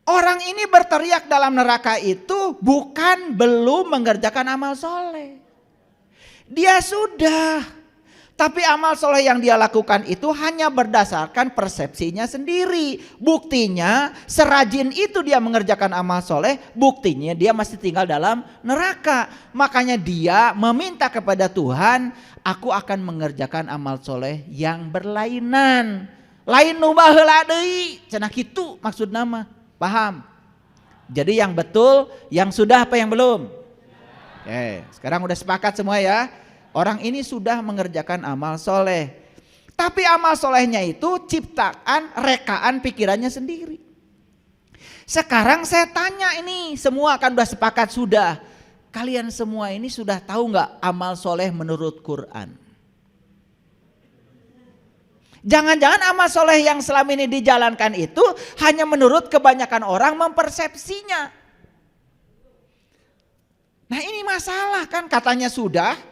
Orang ini berteriak dalam neraka itu bukan belum mengerjakan amal soleh. Dia sudah. Tapi amal soleh yang dia lakukan itu hanya berdasarkan persepsinya sendiri. Buktinya serajin itu dia mengerjakan amal soleh, buktinya dia masih tinggal dalam neraka. Makanya dia meminta kepada Tuhan, aku akan mengerjakan amal soleh yang berlainan. Lain nu baheula deui, cenah kitu maksud nama. Paham? Jadi yang betul, yang sudah apa yang belum? Oke, sekarang udah sepakat semua ya. Orang ini sudah mengerjakan amal soleh. Tapi amal solehnya itu ciptaan, rekaan pikirannya sendiri. Sekarang saya tanya ini, semua kan udah sepakat sudah. Kalian semua ini sudah tahu nggak amal soleh menurut Quran? Jangan-jangan amal soleh yang selama ini dijalankan itu hanya menurut kebanyakan orang mempersepsinya. Nah ini masalah kan, katanya sudah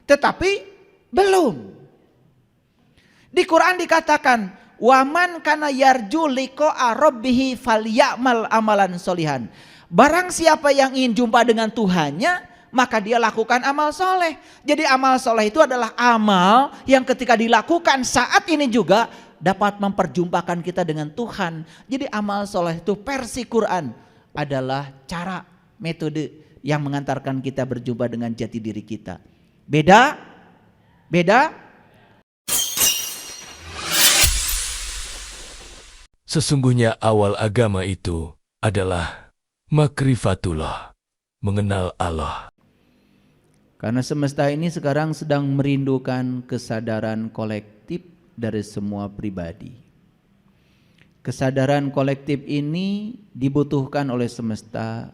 tetapi belum. Di Quran dikatakan waman kana yarju liqa'a rabbih falyamal amalan solihan. Barang siapa yang ingin jumpa dengan Tuhannya, maka dia lakukan amal soleh. Jadi amal soleh itu adalah amal yang ketika dilakukan saat ini juga dapat memperjumpakan kita dengan Tuhan. Jadi amal soleh itu versi Quran adalah cara, metode yang mengantarkan kita berjumpa dengan jati diri kita. Beda? Beda? Sesungguhnya awal agama itu adalah makrifatullah, mengenal Allah. Karena semesta ini sekarang sedang merindukan kesadaran kolektif dari semua pribadi. Kesadaran kolektif ini dibutuhkan oleh semesta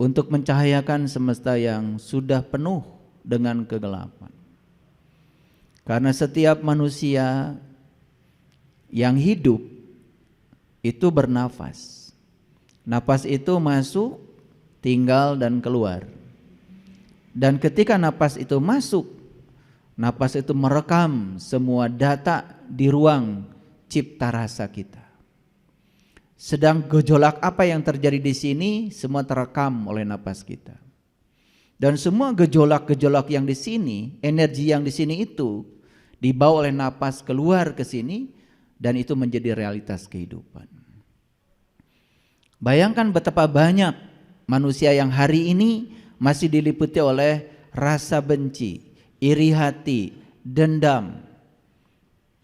untuk mencahayakan semesta yang sudah penuh dengan kegelapan. Karena setiap manusia yang hidup itu bernafas. Nafas itu masuk, tinggal dan keluar. Dan ketika napas itu masuk, napas itu merekam semua data di ruang cipta rasa kita. Sedang gejolak apa yang terjadi di sini semua terekam oleh napas kita. Dan semua gejolak-gejolak yang di sini, energi yang di sini itu dibawa oleh napas keluar ke sini dan itu menjadi realitas kehidupan. Bayangkan betapa banyak manusia yang hari ini masih diliputi oleh rasa benci, iri hati, dendam.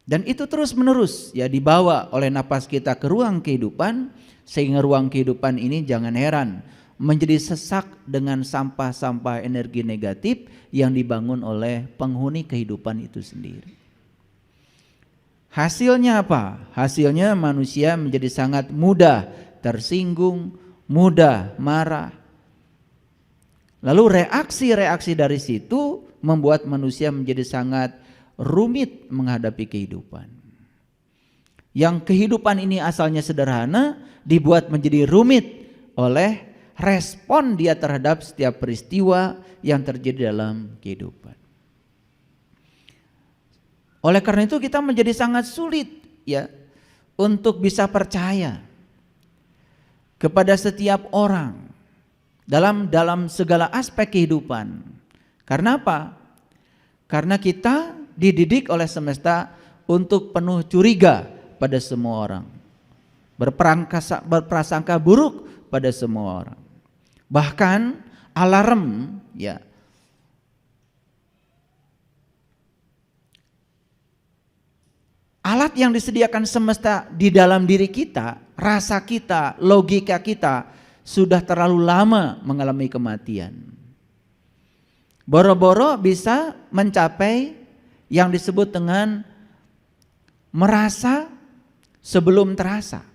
Dan itu terus menerus ya dibawa oleh napas kita ke ruang kehidupan, sehingga ruang kehidupan ini jangan heran menjadi sesak dengan sampah-sampah energi negatif yang dibangun oleh penghuni kehidupan itu sendiri. Hasilnya apa? Hasilnya manusia menjadi sangat mudah tersinggung, mudah marah. Lalu reaksi-reaksi dari situ membuat manusia menjadi sangat rumit menghadapi kehidupan. Yang kehidupan ini asalnya sederhana dibuat menjadi rumit oleh respon dia terhadap setiap peristiwa yang terjadi dalam kehidupan. Oleh karena itu kita menjadi sangat sulit ya untuk bisa percaya kepada setiap orang dalam segala aspek kehidupan. Karena apa? Karena kita dididik oleh semesta untuk penuh curiga pada semua orang, berprasangka buruk pada semua orang. Bahkan alarm ya alat yang disediakan semesta di dalam diri kita, rasa kita, logika kita sudah terlalu lama mengalami kematian. Boro-boro bisa mencapai yang disebut dengan merasa sebelum terasa.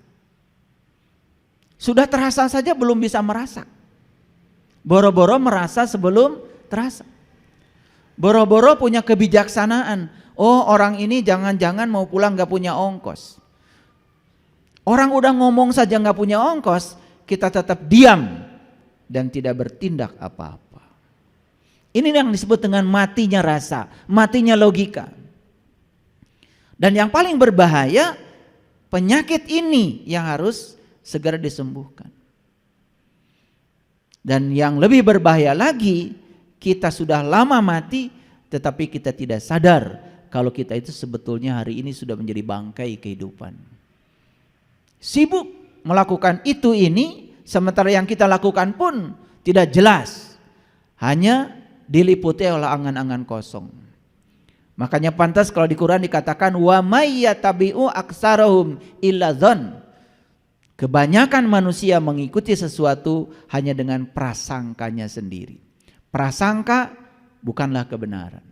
Sudah terasa saja belum bisa merasa. Boro-boro merasa sebelum terasa. Boro-boro punya kebijaksanaan. Oh, orang ini jangan-jangan mau pulang gak punya ongkos. Orang udah ngomong saja gak punya ongkos, kita tetap diam dan tidak bertindak apa-apa. Ini yang disebut dengan matinya rasa, matinya logika. Dan yang paling berbahaya, penyakit ini yang harus segera disembuhkan. Dan yang lebih berbahaya lagi, kita sudah lama mati tetapi kita tidak sadar kalau kita itu sebetulnya hari ini sudah menjadi bangkai kehidupan. Sibuk melakukan itu ini, sementara yang kita lakukan pun tidak jelas, hanya diliputi oleh angan-angan kosong. Makanya pantas kalau di Quran dikatakan wa may yatabi'u aktsarahum illa dzann. Kebanyakan manusia mengikuti sesuatu hanya dengan prasangkanya sendiri. Prasangka bukanlah kebenaran.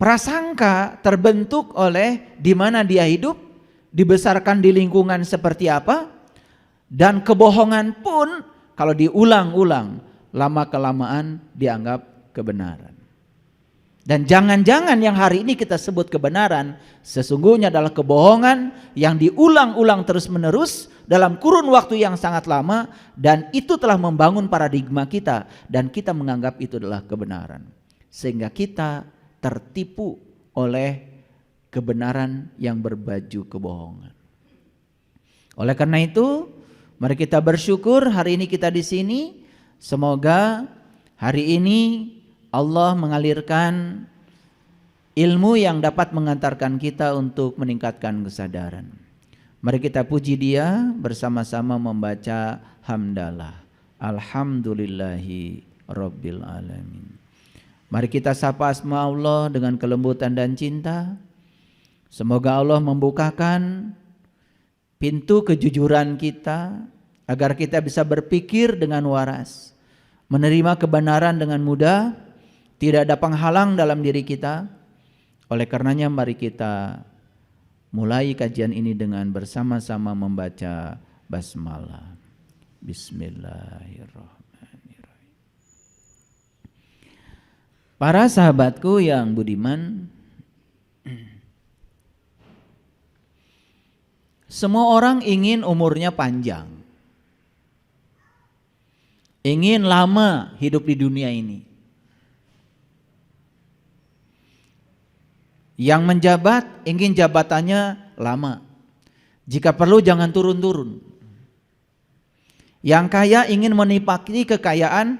Prasangka terbentuk oleh di mana dia hidup, dibesarkan di lingkungan seperti apa, dan kebohongan pun kalau diulang-ulang, lama-kelamaan dianggap kebenaran. Dan jangan-jangan yang hari ini kita sebut kebenaran sesungguhnya adalah kebohongan yang diulang-ulang terus-menerus dalam kurun waktu yang sangat lama, dan itu telah membangun paradigma kita dan kita menganggap itu adalah kebenaran. Sehingga kita tertipu oleh kebenaran yang berbaju kebohongan. Oleh karena itu, mari kita bersyukur hari ini kita di sini. Semoga hari ini Allah mengalirkan ilmu yang dapat mengantarkan kita untuk meningkatkan kesadaran. Mari kita puji Dia bersama-sama membaca hamdalah. Alhamdulillahi Rabbil Alamin. Mari kita sapa asma Allah dengan kelembutan dan cinta. Semoga Allah membukakan pintu kejujuran kita agar kita bisa berpikir dengan waras, menerima kebenaran dengan mudah, tidak ada penghalang dalam diri kita. Oleh karenanya mari kita mulai kajian ini dengan bersama-sama membaca basmalah. Bismillahirrahmanirrahim. Para sahabatku yang budiman, semua orang ingin umurnya panjang, ingin lama hidup di dunia ini. Yang menjabat ingin jabatannya lama, jika perlu jangan turun-turun. Yang kaya ingin menikmati kekayaan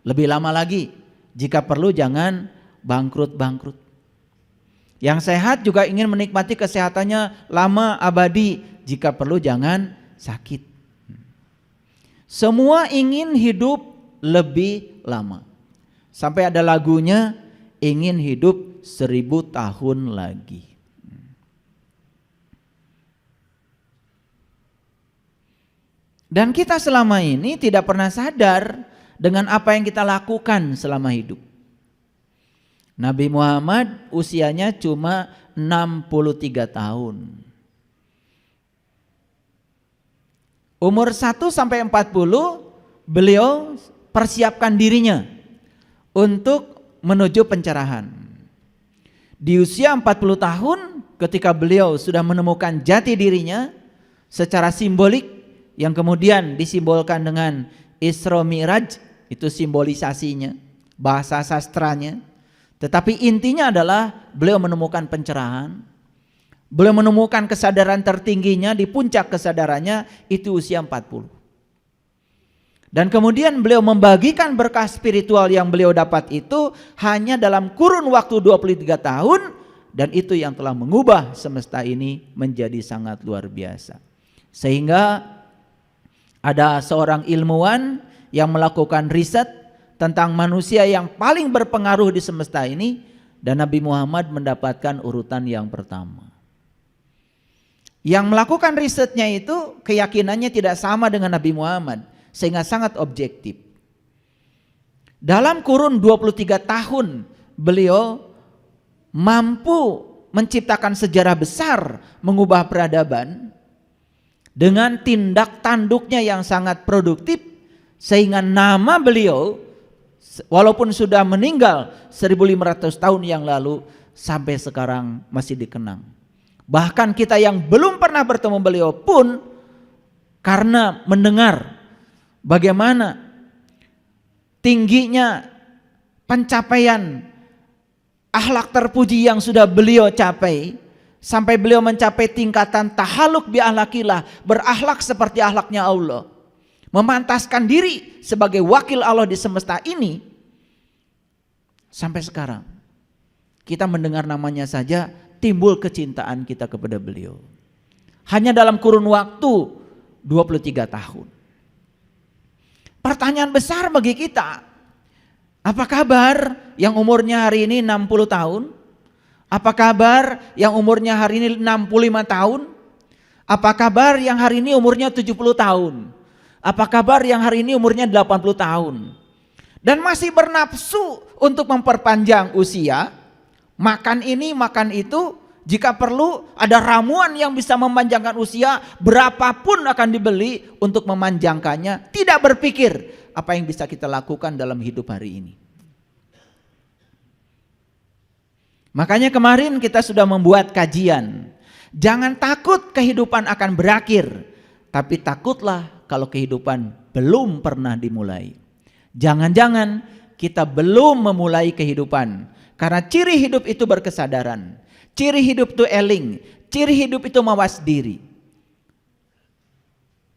lebih lama lagi, jika perlu jangan bangkrut-bangkrut. Yang sehat juga ingin menikmati kesehatannya lama abadi, jika perlu jangan sakit. Semua ingin hidup lebih lama. Sampai ada lagunya, ingin hidup 1000 tahun lagi. Dan kita selama ini tidak pernah sadar dengan apa yang kita lakukan selama hidup. Nabi Muhammad usianya cuma 63 tahun. Umur 1 sampai 40 beliau persiapkan dirinya untuk menuju pencerahan. Di usia 40 tahun ketika beliau sudah menemukan jati dirinya secara simbolik yang kemudian disimbolkan dengan Isra Mi'raj, itu simbolisasinya, bahasa sastranya. Tetapi intinya adalah beliau menemukan pencerahan. Beliau menemukan kesadaran tertingginya, di puncak kesadarannya itu usia 40. Dan kemudian beliau membagikan berkah spiritual yang beliau dapat itu hanya dalam kurun waktu 23 tahun. Dan itu yang telah mengubah semesta ini menjadi sangat luar biasa. Sehingga ada seorang ilmuwan yang melakukan riset tentang manusia yang paling berpengaruh di semesta ini, dan Nabi Muhammad mendapatkan urutan yang pertama. Yang melakukan risetnya itu keyakinannya tidak sama dengan Nabi Muhammad, sehingga sangat objektif. Dalam kurun 23 tahun beliau mampu menciptakan sejarah besar, mengubah peradaban dengan tindak tanduknya yang sangat produktif, sehingga nama beliau walaupun sudah meninggal 1500 tahun yang lalu sampai sekarang masih dikenang. Bahkan kita yang belum pernah bertemu beliau pun karena mendengar bagaimana tingginya pencapaian akhlak terpuji yang sudah beliau capai, sampai beliau mencapai tingkatan tahaluk bi ahlakillah, berakhlak seperti akhlaknya Allah, memantaskan diri sebagai wakil Allah di semesta ini. Sampai sekarang kita mendengar namanya saja timbul kecintaan kita kepada beliau. Hanya dalam kurun waktu 23 tahun. Pertanyaan besar bagi kita, apa kabar yang umurnya hari ini 60 tahun? Apa kabar yang umurnya hari ini 65 tahun? Apa kabar yang hari ini umurnya 70 tahun? Apa kabar yang hari ini umurnya 80 tahun? Dan masih bernafsu untuk memperpanjang usia, makan ini, makan itu, jika perlu ada ramuan yang bisa memanjangkan usia, berapapun akan dibeli untuk memanjangkannya, tidak berpikir apa yang bisa kita lakukan dalam hidup hari ini. Makanya kemarin kita sudah membuat kajian. Jangan takut kehidupan akan berakhir, tapi takutlah kalau kehidupan belum pernah dimulai. Jangan-jangan kita belum memulai kehidupan. Karena ciri hidup itu berkesadaran. Ciri hidup itu eling. Ciri hidup itu mawas diri.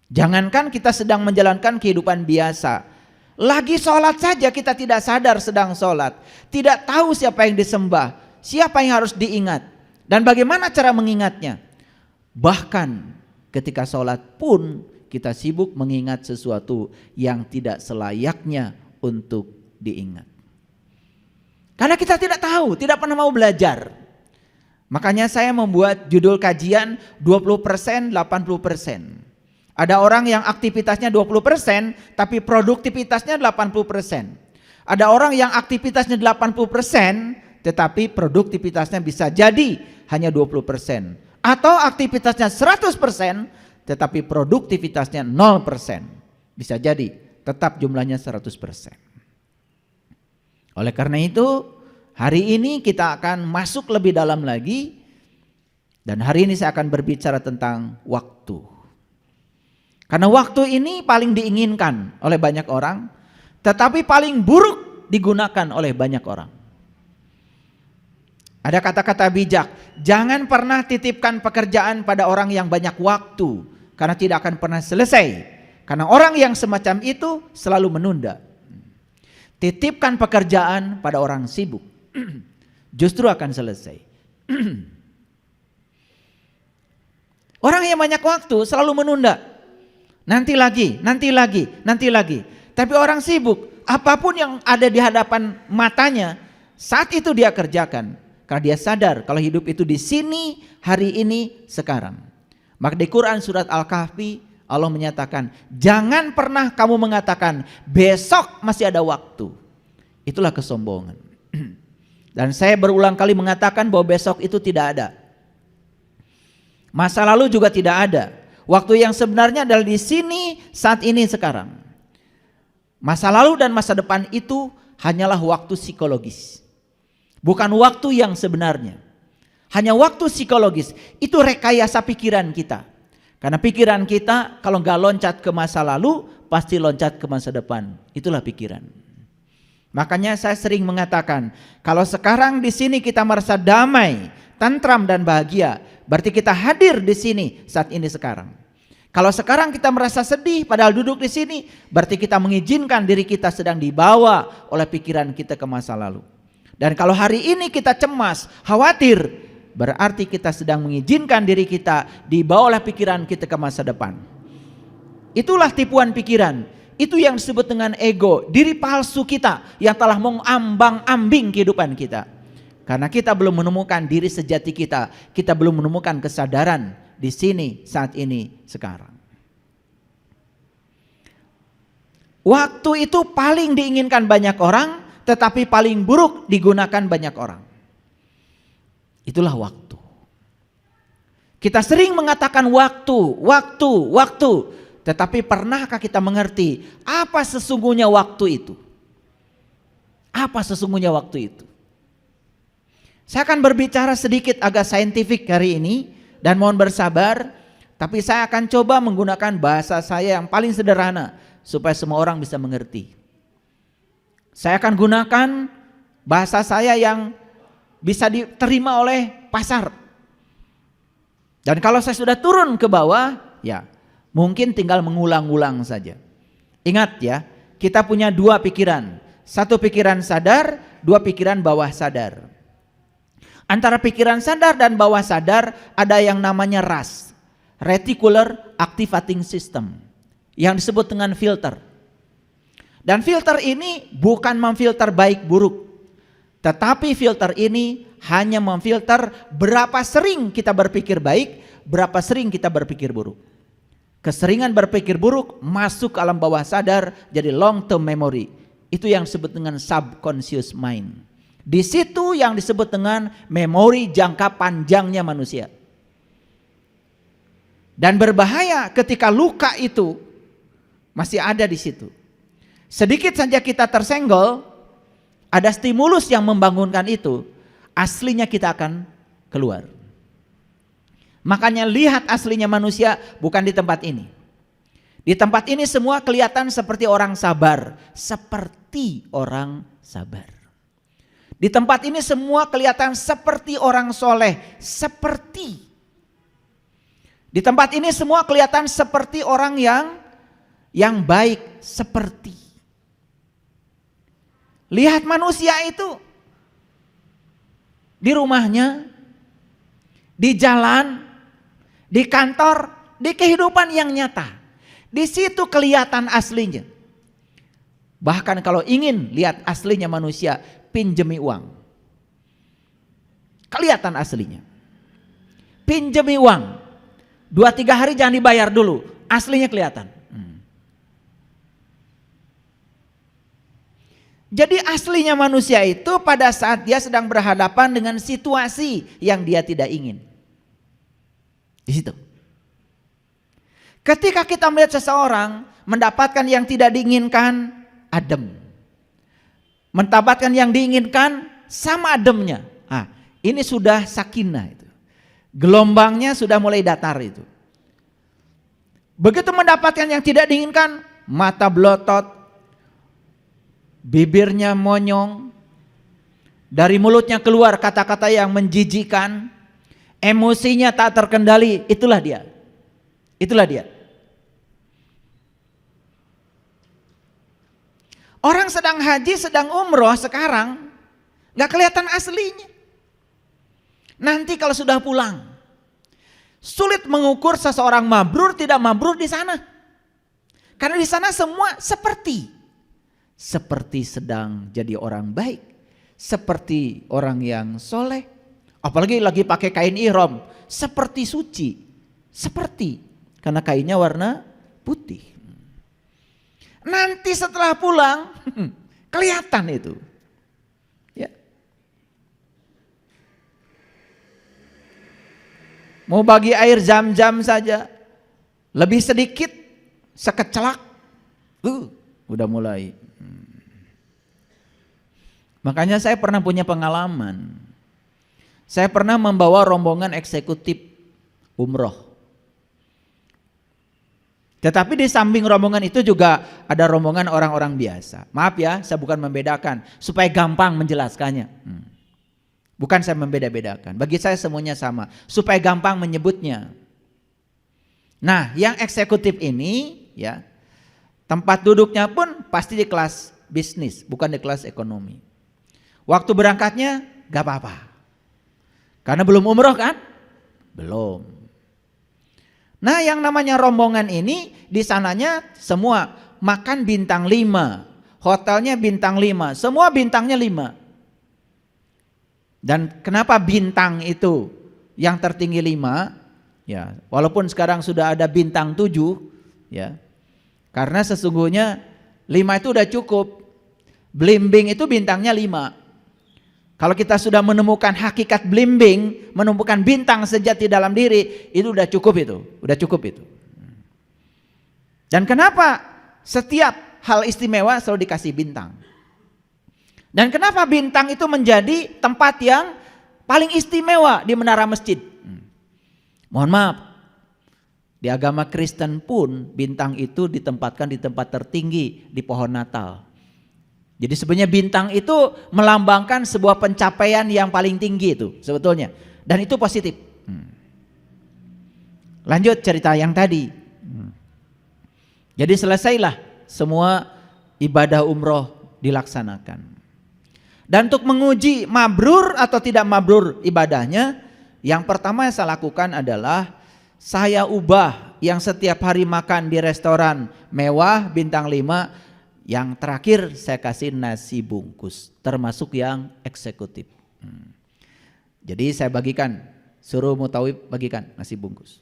Jangankan kita sedang menjalankan kehidupan biasa. Lagi sholat saja kita tidak sadar sedang sholat. Tidak tahu siapa yang disembah. Siapa yang harus diingat dan bagaimana cara mengingatnya. Bahkan ketika sholat pun kita sibuk mengingat sesuatu yang tidak selayaknya untuk diingat. Karena kita tidak tahu, tidak pernah mau belajar. Makanya saya membuat judul kajian 20%, 80%. Ada orang yang aktivitasnya 20% tapi produktivitasnya 80%. Ada orang yang aktivitasnya 80% tetapi produktivitasnya bisa jadi hanya 20%. Atau aktivitasnya 100% tetapi produktivitasnya 0%. Bisa jadi tetap jumlahnya 100%. Oleh karena itu hari ini kita akan masuk lebih dalam lagi. Dan hari ini saya akan berbicara tentang waktu. Karena waktu ini paling diinginkan oleh banyak orang, tetapi paling buruk digunakan oleh banyak orang. Ada kata-kata bijak, jangan pernah titipkan pekerjaan pada orang yang banyak waktu, karena tidak akan pernah selesai. Karena orang yang semacam itu selalu menunda. Titipkan pekerjaan pada orang sibuk, justru akan selesai. Orang yang banyak waktu selalu menunda. Nanti lagi, nanti lagi, nanti lagi. Tapi orang sibuk, apapun yang ada di hadapan matanya, saat itu dia kerjakan. Karena dia sadar kalau hidup itu di sini, hari ini, sekarang. Maka di Quran surat Al-Kahfi Allah menyatakan, jangan pernah kamu mengatakan besok masih ada waktu. Itulah kesombongan. Dan saya berulang kali mengatakan bahwa besok itu tidak ada. Masa lalu juga tidak ada. Waktu yang sebenarnya adalah di sini, saat ini, sekarang. Masa lalu dan masa depan itu hanyalah waktu psikologis. Bukan waktu yang sebenarnya. Hanya waktu psikologis. Itu rekayasa pikiran kita. Karena pikiran kita kalau nggak loncat ke masa lalu, pasti loncat ke masa depan. Itulah pikiran. Makanya saya sering mengatakan, kalau sekarang di sini kita merasa damai, tentram dan bahagia, berarti kita hadir di sini saat ini sekarang. Kalau sekarang kita merasa sedih padahal duduk di sini, berarti kita mengizinkan diri kita sedang dibawa oleh pikiran kita ke masa lalu. Dan kalau hari ini kita cemas, khawatir, berarti kita sedang mengizinkan diri kita dibawa oleh pikiran kita ke masa depan. Itulah tipuan pikiran. Itu yang disebut dengan ego, diri palsu kita yang telah mengambang-ambing kehidupan kita. Karena kita belum menemukan diri sejati kita, kita belum menemukan kesadaran di sini, saat ini, sekarang. Waktu itu paling diinginkan banyak orang, tetapi paling buruk digunakan banyak orang. Itulah waktu. Kita sering mengatakan waktu, waktu, waktu. Tetapi pernahkah kita mengerti apa sesungguhnya waktu itu? Apa sesungguhnya waktu itu? Saya akan berbicara sedikit agak saintifik hari ini dan mohon bersabar. Tapi saya akan coba menggunakan bahasa saya yang paling sederhana supaya semua orang bisa mengerti. Saya akan gunakan bahasa saya yang bisa diterima oleh pasar. Dan kalau saya sudah turun ke bawah, ya mungkin tinggal mengulang-ulang saja. Ingat ya, kita punya dua pikiran. Satu pikiran sadar, dua pikiran bawah sadar. Antara pikiran sadar dan bawah sadar ada yang namanya RAS, Reticular Activating System, yang disebut dengan filter. Dan filter ini bukan memfilter baik buruk, tetapi filter ini hanya memfilter berapa sering kita berpikir baik, berapa sering kita berpikir buruk. Keseringan berpikir buruk masuk ke alam bawah sadar, jadi long term memory. Itu yang disebut dengan subconscious mind. Di situ yang disebut dengan memori jangka panjangnya manusia. Dan berbahaya ketika luka itu masih ada di situ. Sedikit saja kita tersenggol, ada stimulus yang membangunkan itu, aslinya kita akan keluar. Makanya lihat aslinya manusia bukan di tempat ini. Di tempat ini semua kelihatan seperti orang sabar, seperti orang sabar. Di tempat ini semua kelihatan seperti orang soleh, seperti. Di tempat ini semua kelihatan seperti orang yang baik, seperti. Lihat manusia itu di rumahnya, di jalan, di kantor, di kehidupan yang nyata. Di situ kelihatan aslinya. Bahkan kalau ingin lihat aslinya manusia, pinjemi uang. Kelihatan aslinya. Pinjemi uang. 2-3 hari jangan dibayar dulu, aslinya kelihatan. Jadi aslinya manusia itu pada saat dia sedang berhadapan dengan situasi yang dia tidak ingin. Di situ. Ketika kita melihat seseorang mendapatkan yang tidak diinginkan, adem. Mendapatkan yang diinginkan, sama ademnya. Ini sudah sakinah itu. Gelombangnya sudah mulai datar itu. Begitu mendapatkan yang tidak diinginkan, mata belotot, bibirnya monyong, dari mulutnya keluar kata-kata yang menjijikan, emosinya tak terkendali, itulah dia. Itulah dia. Orang sedang haji, sedang umroh sekarang, gak kelihatan aslinya. Nanti kalau sudah pulang, sulit mengukur seseorang mabrur tidak mabrur di sana. Karena di sana semua seperti sedang jadi orang baik, seperti orang yang soleh, apalagi lagi pakai kain ihram, seperti suci, seperti, karena kainnya warna putih. Nanti setelah pulang kelihatan itu. Ya. Mau bagi air zam-zam saja, lebih sedikit sekecelak, udah mulai. Makanya saya pernah punya pengalaman. Saya pernah membawa rombongan eksekutif umroh. Tetapi di samping rombongan itu juga ada rombongan orang-orang biasa. Maaf ya, saya bukan membedakan, supaya gampang menjelaskannya. Bukan saya membeda-bedakan, bagi saya semuanya sama, supaya gampang menyebutnya. Nah, yang eksekutif ini ya, tempat duduknya pun pasti di kelas bisnis, bukan di kelas ekonomi. Waktu berangkatnya gak apa-apa. Karena belum umroh kan? Belum. Nah, yang namanya rombongan ini di sananya semua makan bintang 5, hotelnya bintang 5, semua bintangnya 5. Dan kenapa bintang itu yang tertinggi 5? Ya, walaupun sekarang sudah ada bintang 7, ya. Karena sesungguhnya 5 itu udah cukup. Blimbing itu bintangnya 5. Kalau kita sudah menemukan hakikat blimbing, menemukan bintang sejati dalam diri, itu udah cukup itu, udah cukup itu. Dan kenapa setiap hal istimewa selalu dikasih bintang? Dan kenapa bintang itu menjadi tempat yang paling istimewa di menara masjid? Mohon maaf, di agama Kristen pun bintang itu ditempatkan di tempat tertinggi di pohon Natal. Jadi sebenarnya bintang itu melambangkan sebuah pencapaian yang paling tinggi itu sebetulnya. Dan itu positif. Lanjut cerita yang tadi. Jadi selesailah semua ibadah umroh dilaksanakan. Dan untuk menguji mabrur atau tidak mabrur ibadahnya, yang pertama yang saya lakukan adalah saya ubah yang setiap hari makan di restoran mewah bintang 5, yang terakhir saya kasih nasi bungkus, termasuk yang eksekutif. Jadi saya bagikan, suruh Mutawib bagikan nasi bungkus.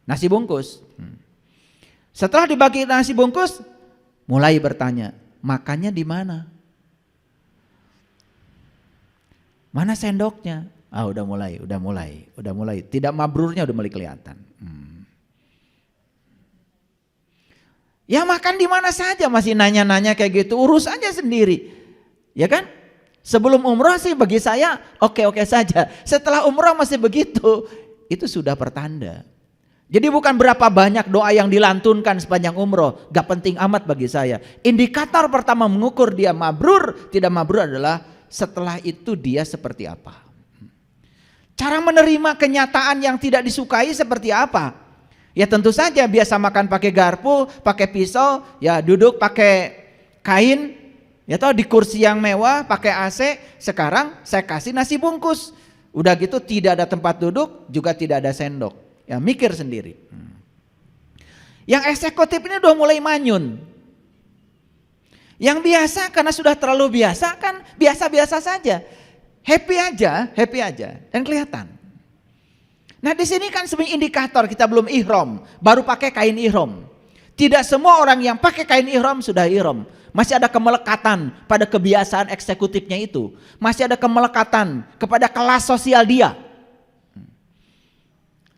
Nasi bungkus. Setelah dibagi nasi bungkus, mulai bertanya, makannya di mana? Mana sendoknya? Udah mulai. Tidak mabrurnya udah mulai kelihatan. Ya makan di mana saja masih nanya-nanya kayak gitu, urus aja sendiri. Ya kan? Sebelum umroh sih bagi saya oke-oke saja. Setelah umroh masih begitu, itu sudah pertanda. Jadi bukan berapa banyak doa yang dilantunkan sepanjang umroh, gak penting amat bagi saya. Indikator pertama mengukur dia mabrur, tidak mabrur adalah setelah itu dia seperti apa. Cara menerima kenyataan yang tidak disukai seperti apa? Ya tentu saja biasa makan pakai garpu, pakai pisau, ya duduk pakai kain, ya toh di kursi yang mewah, pakai AC. Sekarang saya kasih nasi bungkus. Udah gitu tidak ada tempat duduk, juga tidak ada sendok. Ya mikir sendiri. Yang eksekutif ini udah mulai manyun. Yang biasa karena sudah terlalu biasa kan biasa-biasa saja. Happy aja dan kelihatan. Nah di sini kan sebenarnya indikator kita belum ihram, baru pakai kain ihram. Tidak semua orang yang pakai kain ihram sudah ihram. Masih ada kemelekatan pada kebiasaan eksekutifnya itu. Masih ada kemelekatan kepada kelas sosial dia.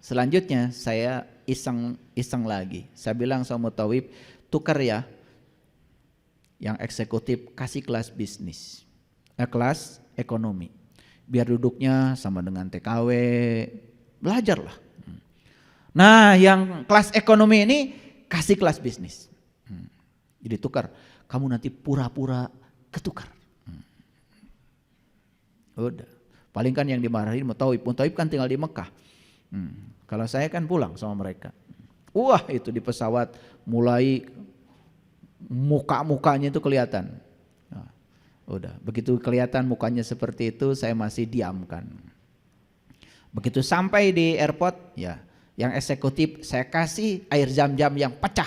Selanjutnya saya iseng lagi. Saya bilang sama Mutawib, tukar ya. Yang eksekutif kasih kelas bisnis. Kelas ekonomi. Biar duduknya sama dengan TKW. Belajarlah. Nah yang kelas ekonomi ini kasih kelas bisnis. Jadi tukar, kamu nanti pura-pura ketukar. Udah. Paling kan yang dimarahin Mutawib kan tinggal di Mekah. Kalau saya kan pulang sama mereka. Wah itu di pesawat mulai muka-mukanya itu kelihatan. Nah, udah begitu kelihatan mukanya seperti itu saya masih diamkan. Begitu sampai di airport, ya, yang eksekutif saya kasih air zam-zam yang pecah.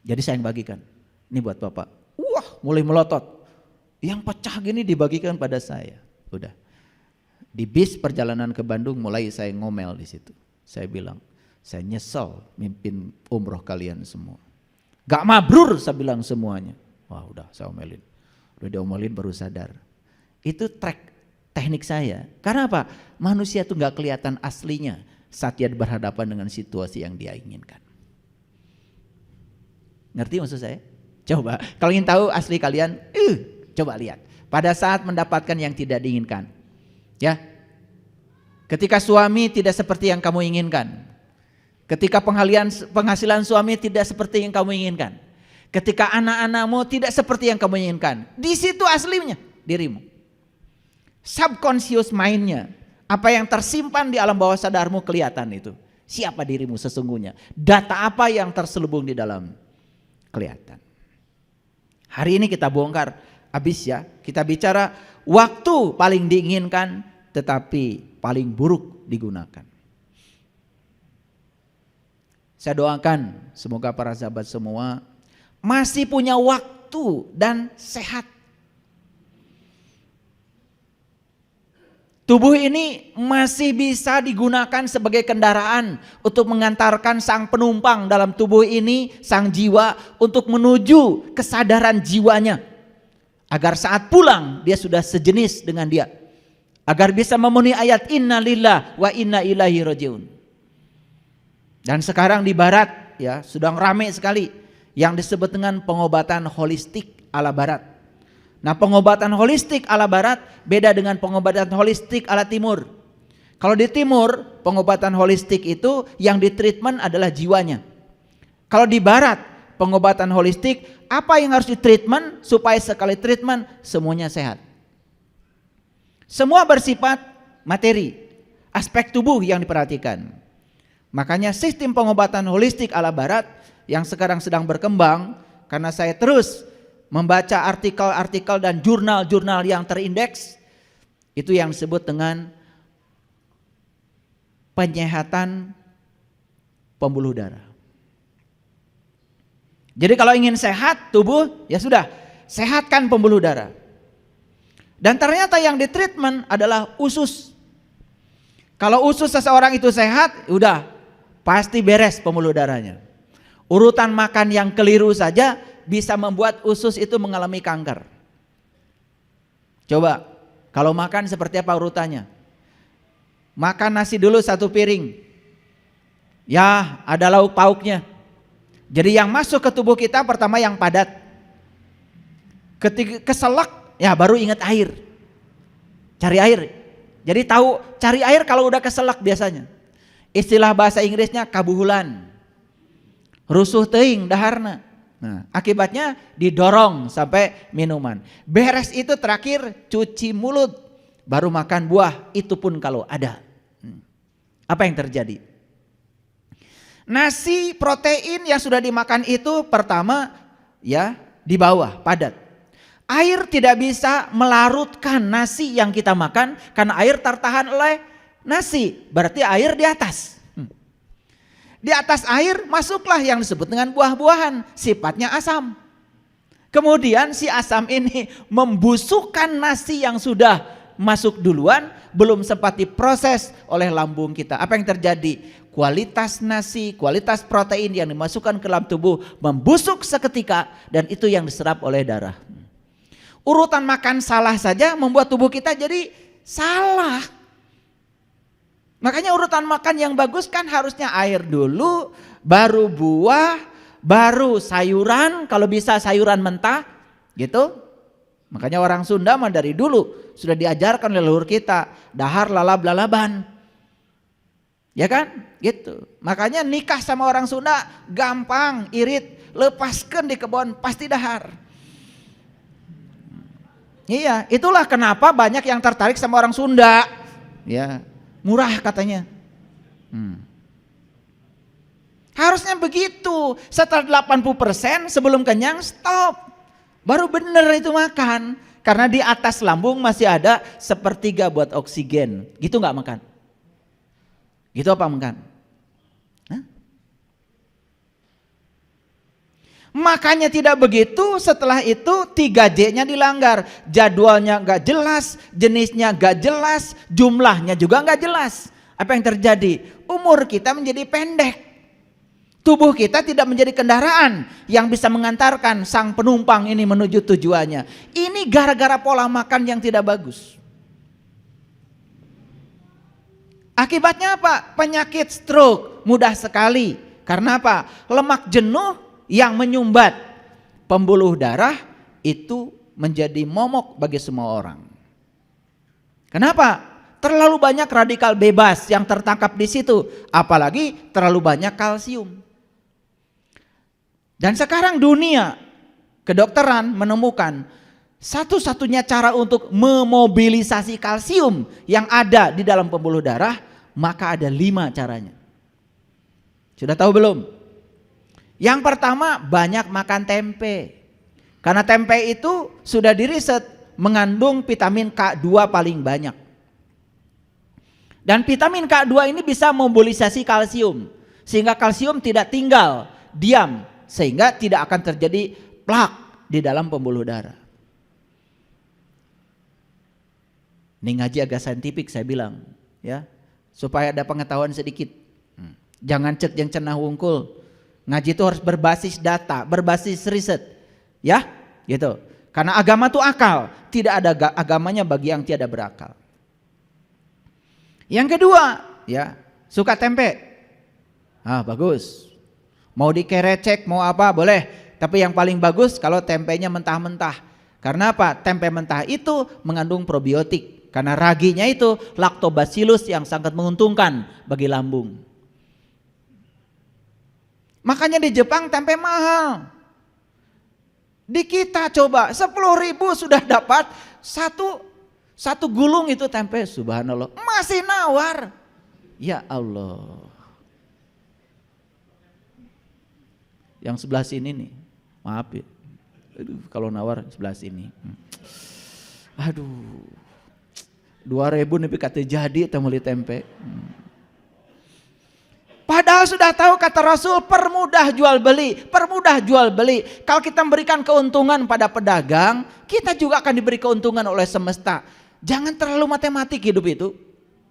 Jadi saya yang bagikan. Ini buat Bapak. Wah, mulai melotot. Yang pecah gini dibagikan pada saya. Udah. Di bis perjalanan ke Bandung mulai saya ngomel di situ. Saya bilang, saya nyesel mimpin umroh kalian semua. Gak mabrur saya bilang semuanya. Wah, udah saya omelin. Udah diomelin baru sadar. Itu teknik saya. Karena apa? Manusia itu gak kelihatan aslinya saat dia berhadapan dengan situasi yang dia inginkan. Ngerti maksud saya? Coba, kalau ingin tahu asli kalian, coba lihat. Pada saat mendapatkan yang tidak diinginkan. Ya. Ketika suami tidak seperti yang kamu inginkan. Ketika penghasilan suami tidak seperti yang kamu inginkan. Ketika anak-anakmu tidak seperti yang kamu inginkan. Di situ aslinya dirimu. Subconscious mindnya, apa yang tersimpan di alam bawah sadarmu kelihatan itu. Siapa dirimu sesungguhnya? Data apa yang terselubung di dalam kelihatan. Hari ini kita bongkar, habis ya. Kita bicara waktu paling diinginkan, tetapi paling buruk digunakan. Saya doakan semoga para sahabat semua masih punya waktu dan sehat. Tubuh ini masih bisa digunakan sebagai kendaraan untuk mengantarkan sang penumpang dalam tubuh ini, sang jiwa, untuk menuju kesadaran jiwanya. Agar saat pulang dia sudah sejenis dengan dia. Agar bisa memenuhi ayat inna lillah wa inna ilaihi rajiun. Dan sekarang di barat ya sedang ramai sekali yang disebut dengan pengobatan holistik ala barat. Nah pengobatan holistik ala barat beda dengan pengobatan holistik ala timur. Kalau di timur pengobatan holistik itu yang ditreatment adalah jiwanya. Kalau di barat pengobatan holistik apa yang harus ditreatment supaya sekali treatment semuanya sehat. Semua bersifat materi, aspek tubuh yang diperhatikan. Makanya sistem pengobatan holistik ala barat yang sekarang sedang berkembang, karena saya terus membaca artikel-artikel dan jurnal-jurnal yang terindeks, itu yang disebut dengan penyehatan pembuluh darah. Jadi kalau ingin sehat tubuh, ya sudah, sehatkan pembuluh darah. Dan ternyata yang ditreatment adalah usus. Kalau usus seseorang itu sehat, udah pasti beres pembuluh darahnya. Urutan makan yang keliru saja bisa membuat usus itu mengalami kanker. Coba, kalau makan seperti apa urutannya? Makan nasi dulu 1 piring. Ya, ada lauk pauknya. Jadi yang masuk ke tubuh kita pertama yang padat. Ketika keselak, ya baru ingat air. Cari air. Jadi tahu cari air kalau udah keselak biasanya. Istilah bahasa Inggrisnya kabuhulan. Rusuh teuing daharna. Nah, akibatnya didorong sampai minuman. Beres itu terakhir cuci mulut, baru makan buah, itu pun kalau ada. Apa yang terjadi? Nasi protein yang sudah dimakan itu pertama ya di bawah padat. Air tidak bisa melarutkan nasi yang kita makan karena air tertahan oleh nasi. Berarti air di atas. Di atas air masuklah yang disebut dengan buah-buahan, sifatnya asam. Kemudian si asam ini membusukkan nasi yang sudah masuk duluan, belum sempat diproses oleh lambung kita. Apa yang terjadi? Kualitas nasi, kualitas protein yang dimasukkan ke dalam tubuh membusuk seketika, dan itu yang diserap oleh darah. Urutan makan salah saja membuat tubuh kita jadi salah. Makanya urutan makan yang bagus kan harusnya air dulu, baru buah, baru sayuran, kalau bisa sayuran mentah gitu. Makanya orang Sunda mah dari dulu sudah diajarkan leluhur kita, dahar lalab lalaban. Ya kan? Gitu. Makanya nikah sama orang Sunda gampang, irit, lepaskan di kebun pasti dahar. Iya, itulah kenapa banyak yang tertarik sama orang Sunda. Ya, murah katanya. Harusnya begitu. Setelah 80% sebelum kenyang stop. Baru bener itu makan. Karena di atas lambung masih ada 1/3 buat oksigen. Gitu nggak makan? Gitu apa makan? Hah? Makanya tidak begitu, setelah itu 3J-nya dilanggar. Jadwalnya nggak jelas, jenisnya nggak jelas, jumlahnya juga nggak jelas. Apa yang terjadi? Umur kita menjadi pendek. Tubuh kita tidak menjadi kendaraan yang bisa mengantarkan sang penumpang ini menuju tujuannya. Ini gara-gara pola makan yang tidak bagus. Akibatnya apa? Penyakit stroke mudah sekali. Karena apa? Lemak jenuh yang menyumbat pembuluh darah itu menjadi momok bagi semua orang. Kenapa? Terlalu banyak radikal bebas yang tertangkap di situ, apalagi terlalu banyak kalsium. Dan sekarang dunia kedokteran menemukan satu-satunya cara untuk memobilisasi kalsium yang ada di dalam pembuluh darah, maka ada 5 caranya. Sudah tahu belum? Yang pertama, banyak makan tempe. Karena tempe itu sudah diriset mengandung vitamin K2 paling banyak. Dan vitamin K2 ini bisa memobilisasi kalsium, sehingga kalsium tidak tinggal diam, sehingga tidak akan terjadi plak di dalam pembuluh darah. Ini ngaji agak saintifik saya bilang, ya, supaya ada pengetahuan sedikit. Jangan cek yang cenah wungkul. Ngaji itu harus berbasis data, berbasis riset, ya, gitu. Karena agama itu akal, tidak ada agamanya bagi yang tiada berakal. Yang kedua, ya, suka tempe. Bagus. Mau dikerecek, mau apa boleh. Tapi yang paling bagus kalau tempenya mentah-mentah. Karena apa? Tempe mentah itu mengandung probiotik. Karena raginya itu lactobacillus yang sangat menguntungkan bagi lambung. Makanya di Jepang tempe mahal. Di kita coba 10.000 sudah dapat satu gulung itu tempe, subhanallah, masih nawar. Ya Allah. Yang sebelah sini nih, maaf ya. Aduh, kalau nawar sebelah sini. Aduh, 2.000 nih kata jadi temuli tempe. Padahal sudah tahu kata Rasul, permudah jual beli, permudah jual beli. Kalau kita memberikan keuntungan pada pedagang, kita juga akan diberi keuntungan oleh semesta. Jangan terlalu matematik hidup itu.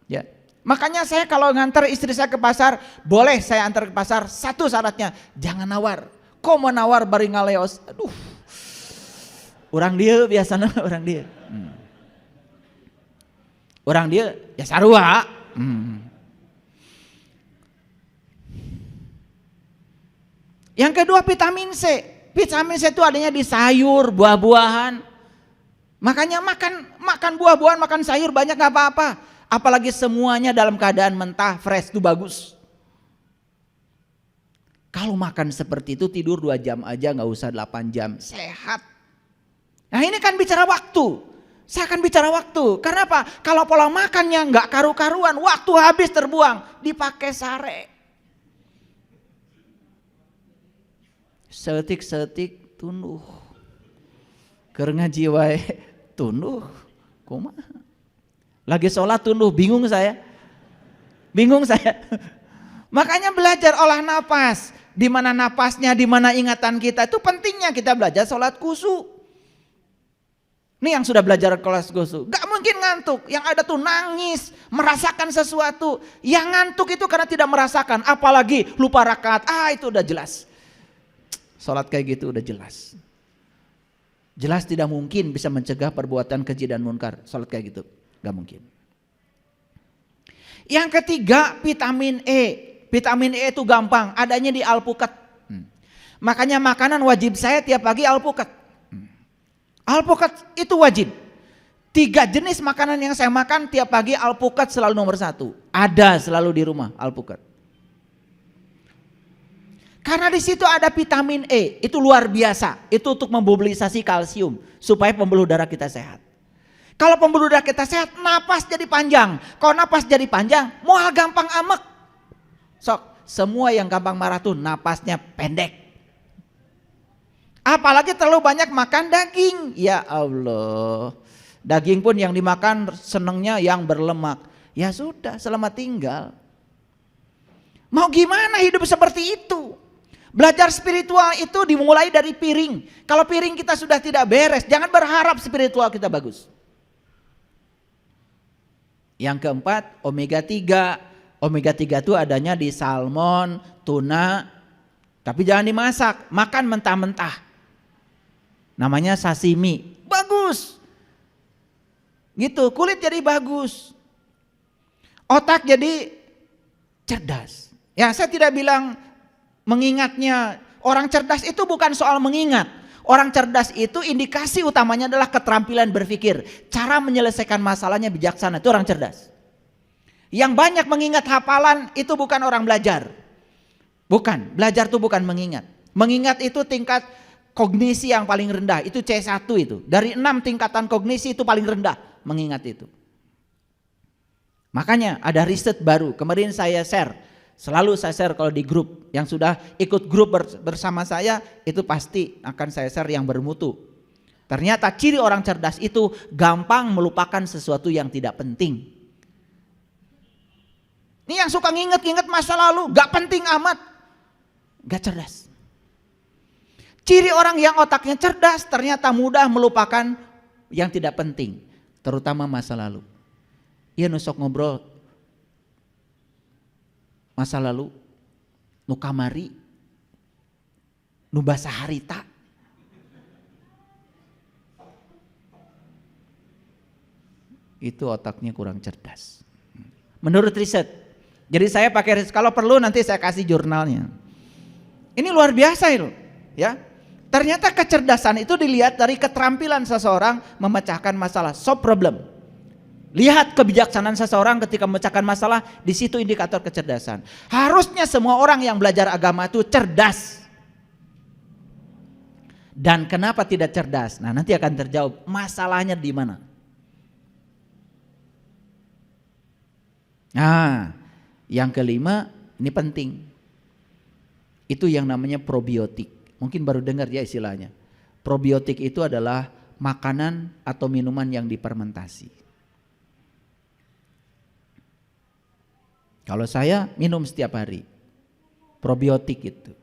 Ya. Makanya saya kalau ngantar istri saya ke pasar, boleh saya antar ke pasar, satu syaratnya, jangan nawar. Kok mau nawar bari ngaleos? Aduh. Orang dia biasanya orang dia. Orang dia ya sarua. Yang kedua vitamin C. Vitamin C itu adanya di sayur, buah-buahan. Makanya makan buah-buahan, makan sayur banyak gak apa-apa. Apalagi semuanya dalam keadaan mentah, fresh itu bagus. Kalau makan seperti itu tidur 2 jam aja, gak usah 8 jam, sehat. Nah ini kan bicara waktu. Saya akan bicara waktu. Karena apa? Kalau pola makannya gak karu-karuan, waktu habis terbuang, dipakai sare. Setik-setik tunduh. Keur ngaji wae tunduh. Kumaha? Lagi sholat tunduh, bingung saya. Makanya belajar olah napas. Di mana napasnya, di mana ingatan kita, itu pentingnya kita belajar sholat khusyuk. Ini yang sudah belajar kelas khusyuk. Gak mungkin ngantuk. Yang ada tuh nangis, merasakan sesuatu. Yang ngantuk itu karena tidak merasakan. Apalagi lupa rakaat. Itu udah jelas. Sholat kayak gitu udah jelas. Jelas tidak mungkin bisa mencegah perbuatan keji dan munkar. Sholat kayak gitu, gak mungkin. Yang ketiga vitamin E. Vitamin E itu gampang, adanya di alpukat. Makanya makanan wajib saya tiap pagi alpukat. Alpukat itu wajib. 3 jenis makanan yang saya makan tiap pagi alpukat selalu nomor 1. Ada selalu di rumah alpukat. Karena di situ ada vitamin E, itu luar biasa. Itu untuk memobilisasi kalsium supaya pembuluh darah kita sehat. Kalau pembuluh darah kita sehat, napas jadi panjang. Kalau napas jadi panjang, moal gampang amek. Sok, semua yang gampang marah tuh napasnya pendek. Apalagi terlalu banyak makan daging. Ya Allah. Daging pun yang dimakan senengnya yang berlemak. Ya sudah, selamat tinggal. Mau gimana hidup seperti itu? Belajar spiritual itu dimulai dari piring. Kalau piring kita sudah tidak beres, jangan berharap spiritual kita bagus. Yang keempat, omega 3. Omega 3 itu adanya di salmon, tuna, tapi jangan dimasak, makan mentah-mentah. Namanya sashimi, bagus. Gitu, kulit jadi bagus. Otak jadi cerdas. Ya, saya tidak bilang mengingatnya, orang cerdas itu bukan soal mengingat. Orang cerdas itu indikasi utamanya adalah keterampilan berpikir. Cara menyelesaikan masalahnya bijaksana, itu orang cerdas. Yang banyak mengingat hafalan itu bukan orang belajar. Bukan, belajar itu bukan mengingat. Mengingat itu tingkat kognisi yang paling rendah, itu C1 itu. Dari 6 tingkatan kognisi itu paling rendah mengingat itu. Makanya ada riset baru, kemarin saya share. Selalu saya share kalau di grup, yang sudah ikut grup bersama saya itu pasti akan saya share yang bermutu. Ternyata ciri orang cerdas itu gampang melupakan sesuatu yang tidak penting. Ini yang suka nginget-nginget masa lalu, gak penting amat, gak cerdas. Ciri orang yang otaknya cerdas ternyata mudah melupakan yang tidak penting, terutama masa lalu. Iya nusok ngobrol masa lalu, nu kamari, nu basa harita. Itu otaknya kurang cerdas. Menurut riset. Jadi saya pakai riset, kalau perlu nanti saya kasih jurnalnya. Ini luar biasa itu, ya. Ternyata kecerdasan itu dilihat dari keterampilan seseorang memecahkan masalah, solve problem. Lihat kebijaksanaan seseorang ketika memecahkan masalah, di situ indikator kecerdasan. Harusnya semua orang yang belajar agama itu cerdas. Dan kenapa tidak cerdas? Nah, nanti akan terjawab masalahnya di mana. Nah, yang kelima, ini penting. Itu yang namanya probiotik. Mungkin baru dengar ya istilahnya. Probiotik itu adalah makanan atau minuman yang difermentasi. Kalau saya minum setiap hari probiotik itu.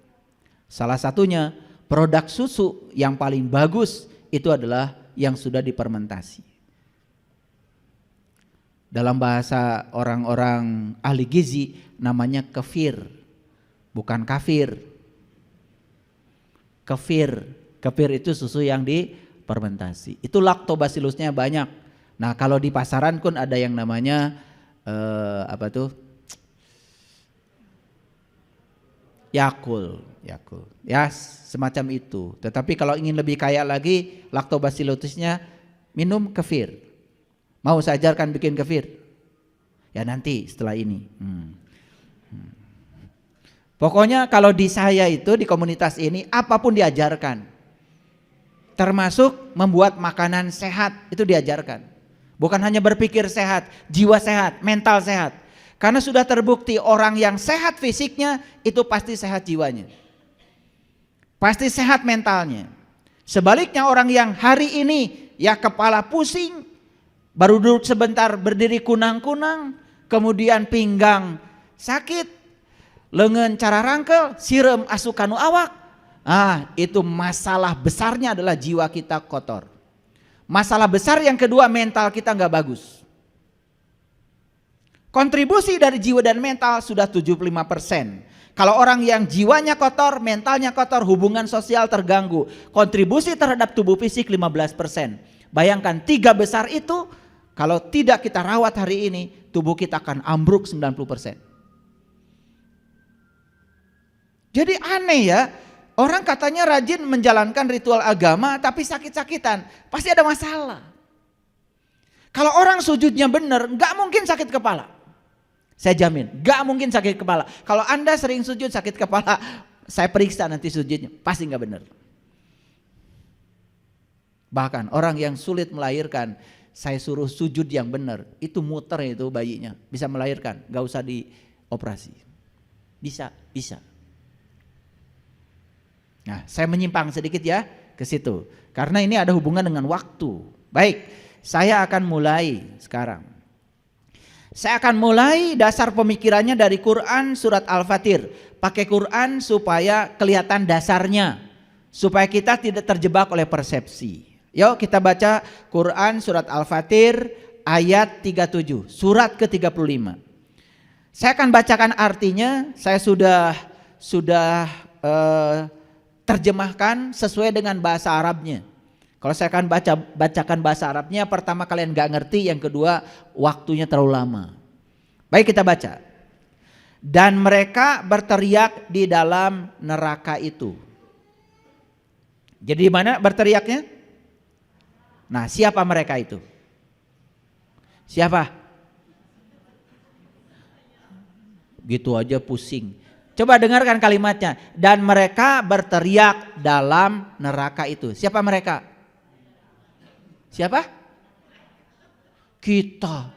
Salah satunya produk susu yang paling bagus itu adalah yang sudah difermentasi. Dalam bahasa orang-orang ahli gizi namanya kefir, bukan kafir. Kefir itu susu yang difermentasi. Itu lactobacillusnya banyak. Nah kalau di pasaran pun ada yang namanya Yakult, ya semacam itu. Tetapi kalau ingin lebih kaya lagi lactobacillusnya minum kefir. Mau saya ajarkan bikin kefir? Ya nanti setelah ini. Pokoknya kalau di saya itu di komunitas ini apapun diajarkan. Termasuk membuat makanan sehat itu diajarkan. Bukan hanya berpikir sehat, jiwa sehat, mental sehat. Karena sudah terbukti orang yang sehat fisiknya itu pasti sehat jiwanya. Pasti sehat mentalnya. Sebaliknya orang yang hari ini ya kepala pusing, baru duduk sebentar berdiri kunang-kunang, kemudian pinggang sakit, lengan cara rangkel, sirem asukanu awak. Itu masalah besarnya adalah jiwa kita kotor. Masalah besar yang kedua mental kita nggak bagus. Kontribusi dari jiwa dan mental sudah 75%. Kalau orang yang jiwanya kotor, mentalnya kotor, hubungan sosial terganggu. Kontribusi terhadap tubuh fisik 15%. Bayangkan 3 besar itu kalau tidak kita rawat hari ini, tubuh kita akan ambruk 90%. Jadi aneh ya, orang katanya rajin menjalankan ritual agama tapi sakit-sakitan, pasti ada masalah. Kalau orang sujudnya benar, gak mungkin sakit kepala. Saya jamin, gak mungkin sakit kepala. Kalau Anda sering sujud sakit kepala, saya periksa nanti sujudnya, pasti gak benar. Bahkan orang yang sulit melahirkan, saya suruh sujud yang benar, itu muter itu bayinya, bisa melahirkan, gak usah dioperasi. Bisa. Nah, saya menyimpang sedikit ya ke situ, karena ini ada hubungan dengan waktu. Baik, saya akan mulai sekarang. Saya akan mulai dasar pemikirannya dari Quran surat Al-Fatir. Pakai Quran supaya kelihatan dasarnya, supaya kita tidak terjebak oleh persepsi. Yuk kita baca Quran surat Al-Fatir ayat 37, surat ke-35. Saya akan bacakan artinya, saya sudah terjemahkan sesuai dengan bahasa Arabnya. Kalau saya akan bacakan bahasa Arabnya, pertama kalian gak ngerti, yang kedua waktunya terlalu lama. Baik, kita baca. Dan mereka berteriak di dalam neraka itu. Jadi di mana berteriaknya? Nah, siapa mereka itu? Siapa? Gitu aja pusing. Coba dengarkan kalimatnya. Dan mereka berteriak dalam neraka itu. Siapa mereka? Siapa? Kita.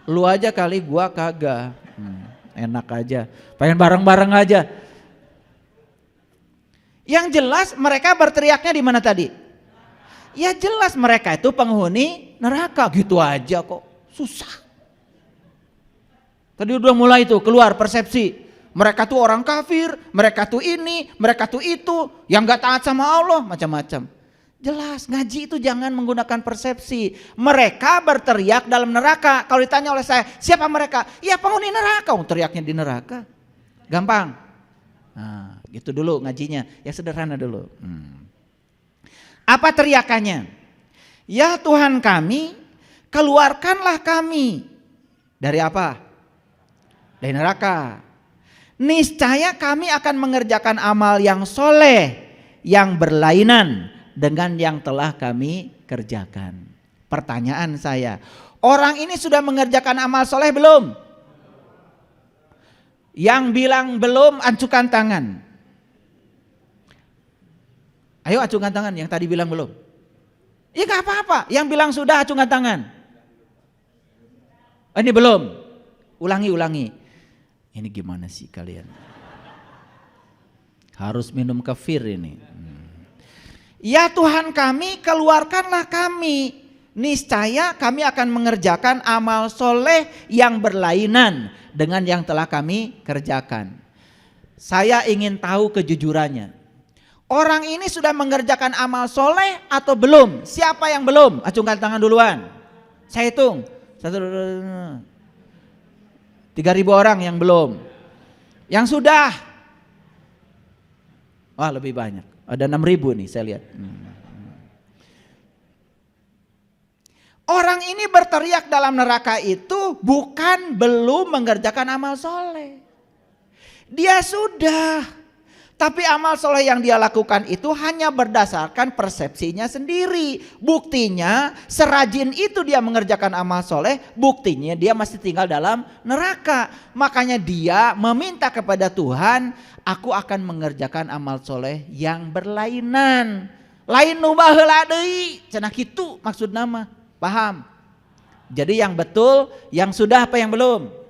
Lu aja kali, gua kagak. Enak aja. Pengen bareng-bareng aja. Yang jelas mereka berteriaknya di mana tadi? Ya jelas mereka itu penghuni neraka. Gitu aja kok. Susah. Tadi udah mulai tuh keluar persepsi. Mereka tuh orang kafir, mereka tuh ini, mereka tuh itu, yang gak taat sama Allah, macam-macam. Jelas, ngaji itu jangan menggunakan persepsi. Mereka berteriak dalam neraka. Kalau ditanya oleh saya, siapa mereka? Ya penghuni neraka. Teriaknya di neraka. Gampang. Nah, gitu dulu ngajinya. Ya sederhana dulu. Apa teriakannya? Ya Tuhan kami, keluarkanlah kami. Dari apa? Dari neraka. Niscaya kami akan mengerjakan amal yang soleh, yang berlainan dengan yang telah kami kerjakan. Pertanyaan saya, orang ini sudah mengerjakan amal soleh belum? Yang bilang belum, acukan tangan. Ayo acungkan tangan yang tadi bilang belum. Ya gak apa-apa, yang bilang sudah acungkan tangan. Ini belum, ulangi. Ini gimana sih kalian? Harus minum kefir ini. Ya Tuhan kami, keluarkanlah kami. Niscaya kami akan mengerjakan amal soleh yang berlainan dengan yang telah kami kerjakan. Saya ingin tahu kejujurannya. Orang ini sudah mengerjakan amal soleh atau belum? Siapa yang belum? Acungkan tangan duluan. Saya hitung. 3.000 orang yang belum. Yang sudah. Wah, lebih banyak. Ada 6.000 nih saya lihat. Orang ini berteriak dalam neraka itu bukan belum mengerjakan amal soleh. Dia sudah. Tapi amal soleh yang dia lakukan itu hanya berdasarkan persepsinya sendiri. Buktinya serajin itu dia mengerjakan amal soleh, buktinya dia masih tinggal dalam neraka. Makanya dia meminta kepada Tuhan, aku akan mengerjakan amal soleh yang berlainan. Lain nu baheula deui, cenah kitu maksud nama. Paham? Jadi yang betul, yang sudah apa yang belum?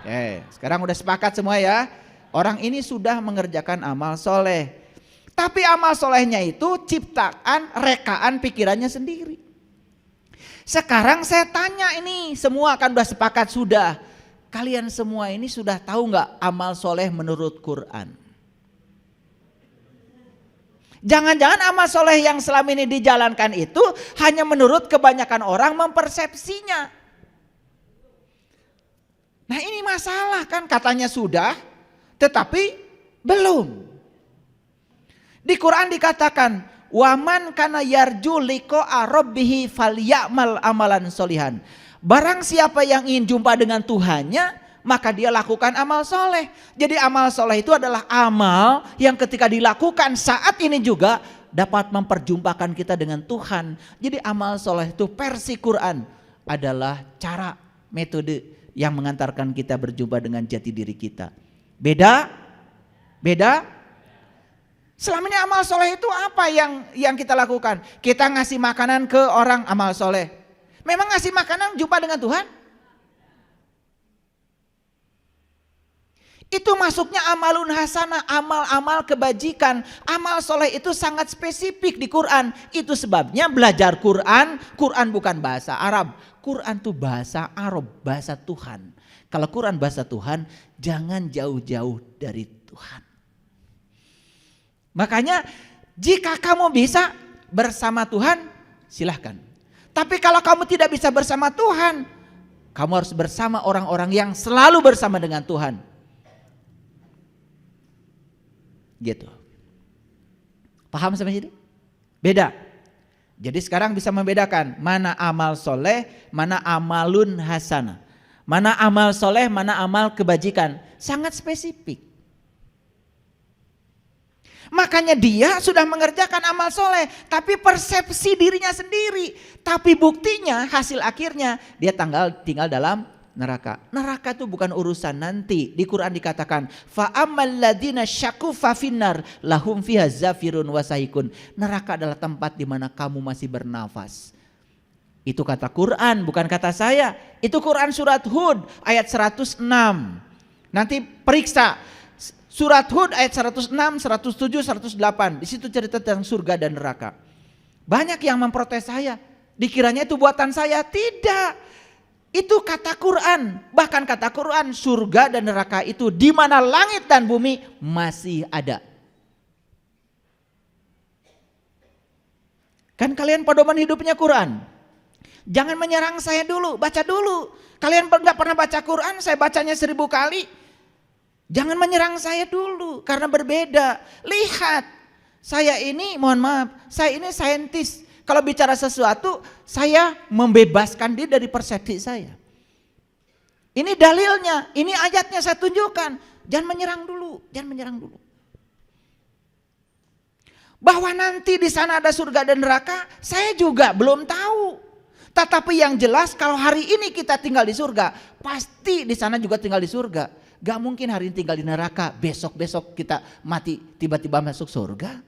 Oke, sekarang udah sepakat semua ya. Orang ini sudah mengerjakan amal soleh. Tapi amal solehnya itu ciptaan, rekaan pikirannya sendiri. Sekarang saya tanya ini, semua kan udah sepakat sudah. Kalian semua ini sudah tahu nggak amal soleh menurut Quran? Jangan-jangan amal soleh yang selama ini dijalankan itu hanya menurut kebanyakan orang mempersepsinya. Nah ini masalah kan, katanya sudah tetapi belum. Di Quran dikatakan, waman kana yarju liqa'a rabbih falyamal amalan solihan. Barang siapa yang ingin jumpa dengan Tuhannya, maka dia lakukan amal soleh. Jadi amal soleh itu adalah amal yang ketika dilakukan saat ini juga dapat memperjumpakan kita dengan Tuhan. Jadi amal soleh itu versi Quran adalah cara, metode yang mengantarkan kita berjumpa dengan jati diri kita. Beda? Selama ini amal soleh itu apa yang kita lakukan? Kita ngasih makanan ke orang, amal soleh. Memang ngasih makanan jumpa dengan Tuhan? Itu masuknya amalun hasanah, amal-amal kebajikan. Amal soleh itu sangat spesifik di Quran. Itu sebabnya belajar Quran, Quran bukan bahasa Arab. Quran itu bahasa Arab, bahasa Tuhan. Kalau Quran bahasa Tuhan, jangan jauh-jauh dari Tuhan. Makanya jika kamu bisa bersama Tuhan, silahkan. Tapi kalau kamu tidak bisa bersama Tuhan, kamu harus bersama orang-orang yang selalu bersama dengan Tuhan. Gitu. Paham sampai sini? Beda. Jadi sekarang bisa membedakan mana amal soleh, mana amalun hasanah. Mana amal soleh, mana amal kebajikan. Sangat spesifik. Makanya dia sudah mengerjakan amal soleh. Tapi persepsi dirinya sendiri. Tapi buktinya, hasil akhirnya dia tinggal dalam neraka. Neraka itu bukan urusan nanti. Di Quran dikatakan, fa'amal ladina syaku fafinar lahum fiha zafirun wasahikun. Neraka adalah tempat di mana kamu masih bernafas. Itu kata Quran, bukan kata saya. Itu Quran surat Hud ayat 106. Nanti periksa surat Hud ayat 106, 107, 108. Di situ cerita tentang surga dan neraka. Banyak yang memprotes saya. Dikiranya itu buatan saya. Tidak. Itu kata Quran. Bahkan kata Quran, surga dan neraka itu di mana langit dan bumi masih ada. Kan kalian pedoman hidupnya Quran. Jangan menyerang saya dulu, baca dulu. Kalian nggak pernah baca Quran, saya bacanya 1000 kali. Jangan menyerang saya dulu, karena berbeda. Lihat, saya ini, mohon maaf, saya ini saintis. Kalau bicara sesuatu, saya membebaskan dia dari persepsi saya. Ini dalilnya, ini ayatnya saya tunjukkan. Jangan menyerang dulu, jangan menyerang dulu. Bahwa nanti di sana ada surga dan neraka, saya juga belum tahu. Tetapi yang jelas kalau hari ini kita tinggal di surga, pasti di sana juga tinggal di surga. Gak mungkin hari ini tinggal di neraka, besok-besok kita mati tiba-tiba masuk surga.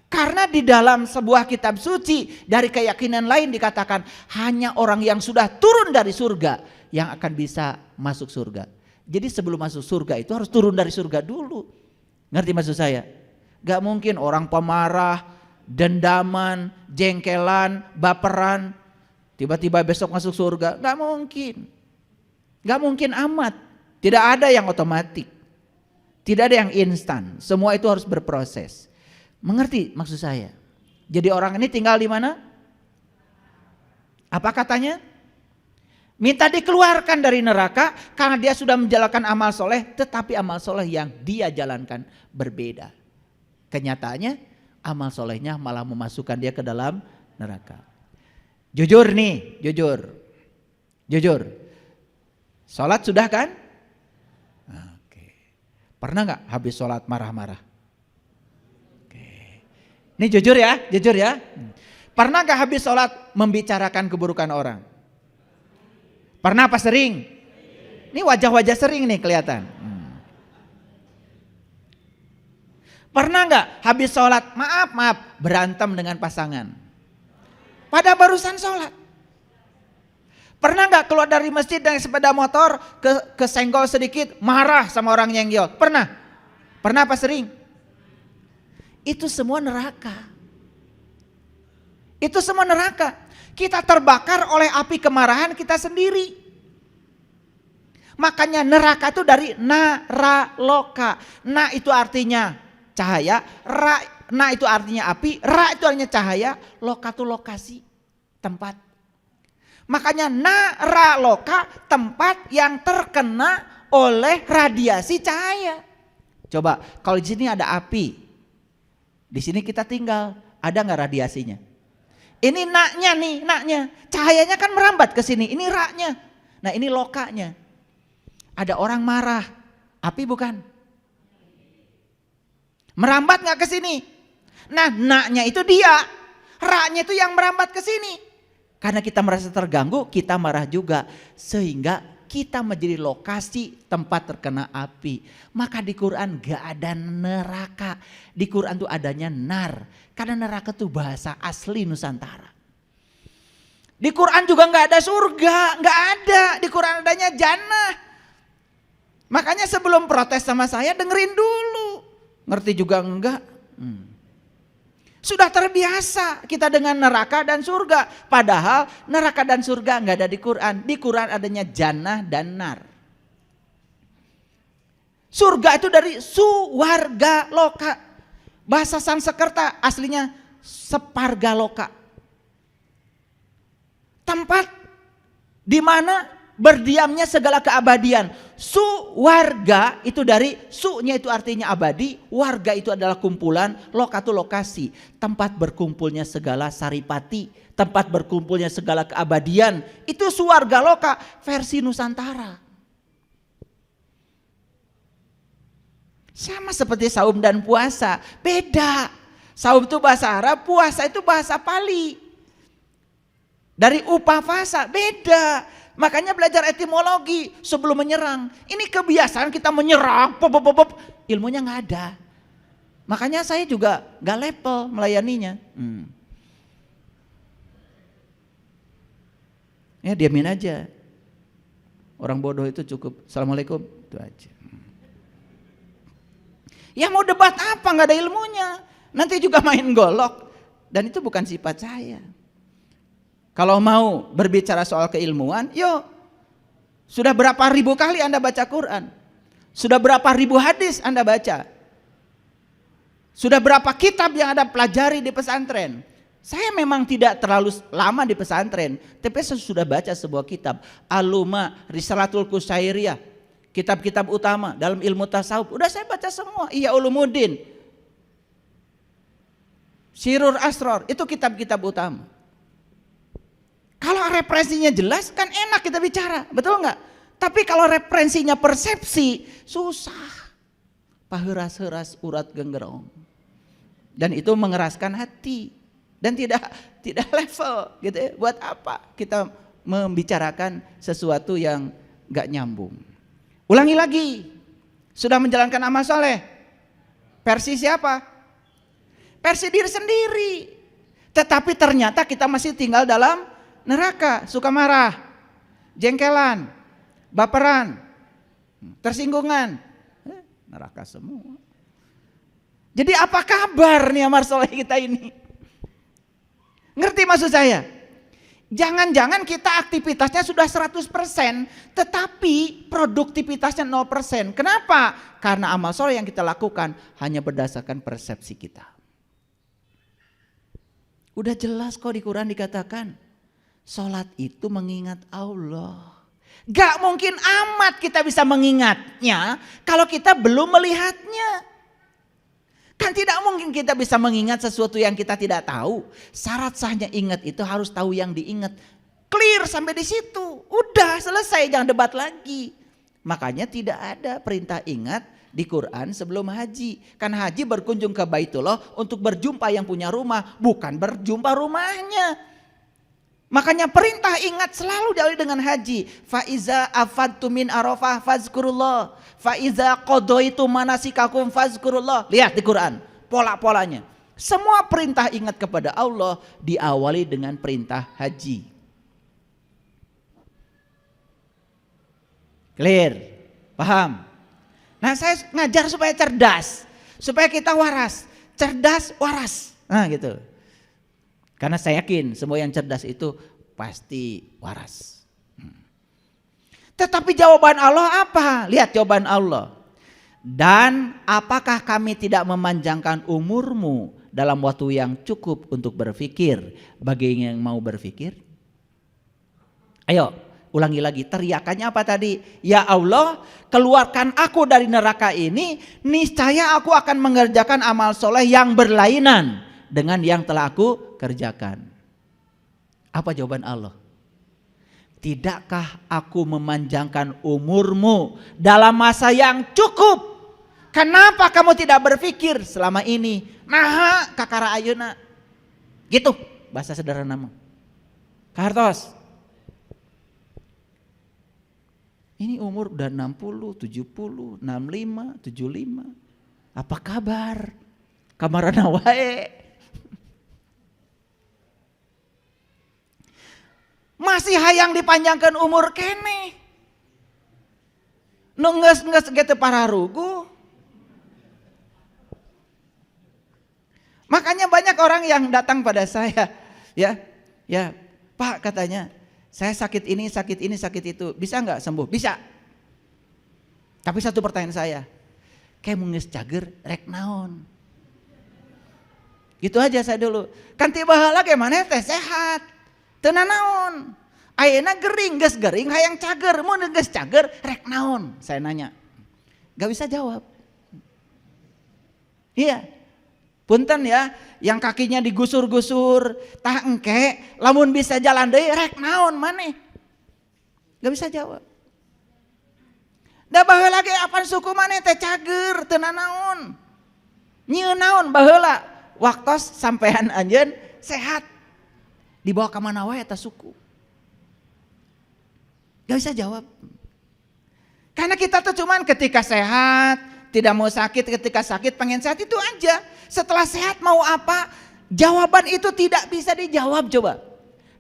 Karena di dalam sebuah kitab suci dari keyakinan lain dikatakan hanya orang yang sudah turun dari surga yang akan bisa masuk surga. Jadi sebelum masuk surga itu harus turun dari surga dulu. Ngerti maksud saya? Gak mungkin orang pemarah, dendaman, jengkelan, baperan, tiba-tiba besok masuk surga. Gak mungkin. Gak mungkin amat. Tidak ada yang otomatis. Tidak ada yang instan. Semua itu harus berproses. Mengerti maksud saya? Jadi orang ini tinggal di mana? Apa katanya? Minta dikeluarkan dari neraka karena dia sudah menjalankan amal soleh, tetapi amal soleh yang dia jalankan berbeda. Kenyataannya amal solehnya malah memasukkan dia ke dalam neraka. Jujur nih, jujur. Sholat sudah kan? Oke. Pernah nggak habis sholat marah-marah? Oke. Ini jujur ya. Pernah nggak habis sholat membicarakan keburukan orang? Pernah apa sering? Ini wajah-wajah sering nih kelihatan. Pernah nggak habis sholat maaf berantem dengan pasangan? Pada barusan sholat. Pernah nggak keluar dari masjid dengan sepeda motor kesenggol sedikit marah sama orang nyenggol? Pernah? Pernah apa sering? Itu semua neraka. Itu semua neraka. Kita terbakar oleh api kemarahan kita sendiri. Makanya neraka itu dari naraloka. Na itu artinya cahaya, na itu artinya api, ra itu artinya cahaya, loka itu lokasi, tempat. Makanya naraloka tempat yang terkena oleh radiasi cahaya. Coba kalau di sini ada api, di sini kita tinggal, ada nggak radiasinya? Ini naknya, cahayanya kan merambat ke sini, ini raknya. Nah ini lokanya. Ada orang marah, api bukan? Merambat nggak ke sini? Nah naknya itu dia, raknya itu yang merambat ke sini. Karena kita merasa terganggu, kita marah juga. Sehingga kita menjadi lokasi tempat terkena api. Maka di Quran gak ada neraka. Di Quran tuh adanya nar. Karena neraka tuh bahasa asli Nusantara. Di Quran juga gak ada surga, gak ada. Di Quran adanya jannah. Makanya sebelum protes sama saya dengerin dulu. Ngerti juga enggak? Sudah terbiasa kita dengan neraka dan surga. Padahal neraka dan surga enggak ada di Quran. Di Quran adanya jannah dan nar. Surga itu dari suwarga loka. Bahasa Sanskerta aslinya separga loka. Tempat di mana berdiamnya segala keabadian. Suwarga itu dari su-nya itu artinya abadi, warga itu adalah kumpulan, loka itu lokasi, tempat berkumpulnya segala saripati, tempat berkumpulnya segala keabadian. Itu suwarga loka versi Nusantara. Sama seperti saum dan puasa, beda. Saum itu bahasa Arab, puasa itu bahasa Pali. Dari upavasa, beda. Makanya belajar etimologi sebelum menyerang. Ini kebiasaan kita menyerang, ilmunya nggak ada. Makanya saya juga nggak level melayaninya. Ya diamin aja. Orang bodoh itu cukup. Assalamualaikum, itu aja. Ya mau debat apa, nggak ada ilmunya. Nanti juga main golok. Dan itu bukan sifat saya. Kalau mau berbicara soal keilmuan, yuk. Sudah berapa ribu kali Anda baca Quran? Sudah berapa ribu hadis Anda baca? Sudah berapa kitab yang Anda pelajari di pesantren? Saya memang tidak terlalu lama di pesantren, tapi saya sudah baca sebuah kitab, Aluma Risalatul Qusairiyah, kitab-kitab utama dalam ilmu tasawuf. Udah saya baca semua, Ihya Ulumuddin, Sirur Asror, itu kitab-kitab utama. Kalau referensinya jelas kan enak kita bicara, betul nggak? Tapi kalau referensinya persepsi, susah. Paheras-heras urat genggerong. Dan itu mengeraskan hati. Dan tidak level gitu ya. Buat apa kita membicarakan sesuatu yang nggak nyambung? Ulangi lagi. Sudah menjalankan amal soleh. Versi siapa? Versi diri sendiri. Tetapi ternyata kita masih tinggal dalam neraka, suka marah, jengkelan, baperan, tersinggungan, neraka semua. Jadi apa kabar nih amal soleh kita ini? Ngerti maksud saya? Jangan-jangan kita aktivitasnya sudah 100%, tetapi produktivitasnya 0%. Kenapa? Karena amal soleh yang kita lakukan hanya berdasarkan persepsi kita. Udah jelas kok di Quran dikatakan, sholat itu mengingat Allah. Gak mungkin amat kita bisa mengingatnya kalau kita belum melihatnya. Kan tidak mungkin kita bisa mengingat sesuatu yang kita tidak tahu. Syarat sahnya ingat itu harus tahu yang diingat. Clear sampai di situ. Udah selesai, jangan debat lagi. Makanya tidak ada perintah ingat di Quran sebelum haji. Kan haji berkunjung ke Baitullah untuk berjumpa yang punya rumah, bukan berjumpa rumahnya. Makanya perintah ingat selalu diawali dengan haji. Faiza afadtum min Arafah fazkurullah. Faiza qadaitum manasikakum fazkurullah. Lihat di Quran pola-polanya. Semua perintah ingat kepada Allah diawali dengan perintah haji. Clear? Paham? Nah, saya ngajar supaya cerdas, supaya kita waras. Cerdas, waras. Nah, gitu. Karena saya yakin semua yang cerdas itu pasti waras. Tetapi jawaban Allah apa? Lihat jawaban Allah. Dan apakah kami tidak memanjangkan umurmu dalam waktu yang cukup untuk berpikir bagi yang mau berpikir? Ayo ulangi lagi, teriakannya apa tadi? Ya Allah, keluarkan aku dari neraka ini, niscaya aku akan mengerjakan amal soleh yang berlainan dengan yang telah aku kerjakan. Apa jawaban Allah? Tidakkah aku memanjangkan umurmu dalam masa yang cukup? Kenapa kamu tidak berpikir selama ini? Nah, kakara ayeuna. Gitu bahasa sederhana mah. Kartos. Ini umur udah 60, 70, 65, 75. Apa kabar? Kamarana wae. Masih hayang dipanjangkan umur kene. Nungges-nges gitu para rugu. Makanya banyak orang yang datang pada saya, ya Pak katanya, saya sakit ini, sakit itu, bisa nggak sembuh? Bisa. Tapi satu pertanyaan saya, kayak munges cager, rek naon? Gitu aja saya dulu. Kan tiba heula ge maneh teh sehat. Teu naon. Ayeuna gering, geus gering hayang cager, mun geus cager rek naon? Saya nanya. Gak bisa jawab. Iya. Punten ya, yang kakinya digusur-gusur, tah engke lamun bisa jalan deui rek naon maneh? Gak bisa jawab. Da baheula ge apan suku maneh teh cager, teu naon. Nyieun naon baheula? Waktos sampean anjeun sehat. Dibawa ke mana wae eta suku. Gak bisa jawab. Karena kita tuh cuman ketika sehat, tidak mau sakit, ketika sakit pengen sehat itu aja. Setelah sehat mau apa? Jawaban itu tidak bisa dijawab coba.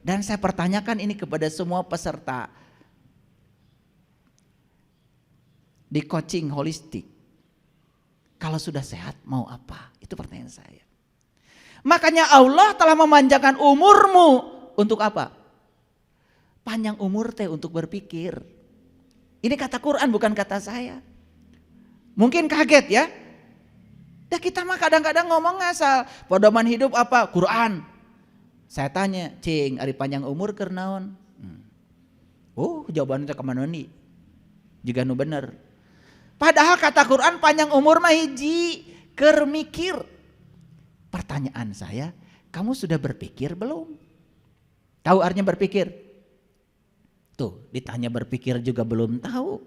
Dan saya pertanyakan ini kepada semua peserta di coaching holistik. Kalau sudah sehat mau apa? Itu pertanyaan saya. Makanya Allah telah memanjangkan umurmu untuk apa? Panjang umur teh untuk berpikir. Ini kata Quran bukan kata saya. Mungkin kaget ya. Dah kita mah kadang-kadang ngomong ngasal. Pedoman hidup apa? Quran. Saya tanya, cing, ari panjang umur keur naon? Jawabannya teh kemana nih? Juga nu bener. Padahal kata Quran panjang umur mah hiji, keur mikir. Pertanyaan saya, kamu sudah berpikir belum? Tahu artinya berpikir? Tuh, ditanya berpikir juga belum tahu.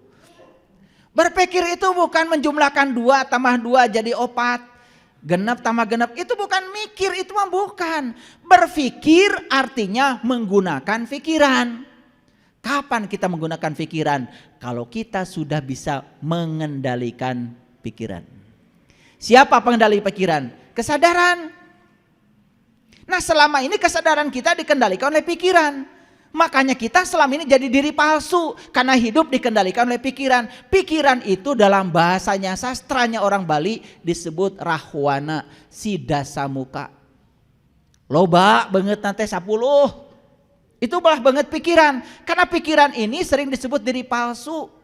Berpikir itu bukan menjumlahkan 2 tambah 2 jadi 4. Genep tambah genep, itu bukan mikir, itu mah bukan. Berpikir artinya menggunakan pikiran. Kapan kita menggunakan pikiran? Kalau kita sudah bisa mengendalikan pikiran. Siapa pengendali pikiran? Kesadaran. Nah selama ini kesadaran kita dikendalikan oleh pikiran. Makanya kita selama ini jadi diri palsu karena hidup dikendalikan oleh pikiran. Pikiran itu dalam bahasanya, sastranya orang Bali disebut rahwana, si dasamuka. Loba banget nanti 10. Itu belah banget pikiran. Karena pikiran ini sering disebut diri palsu.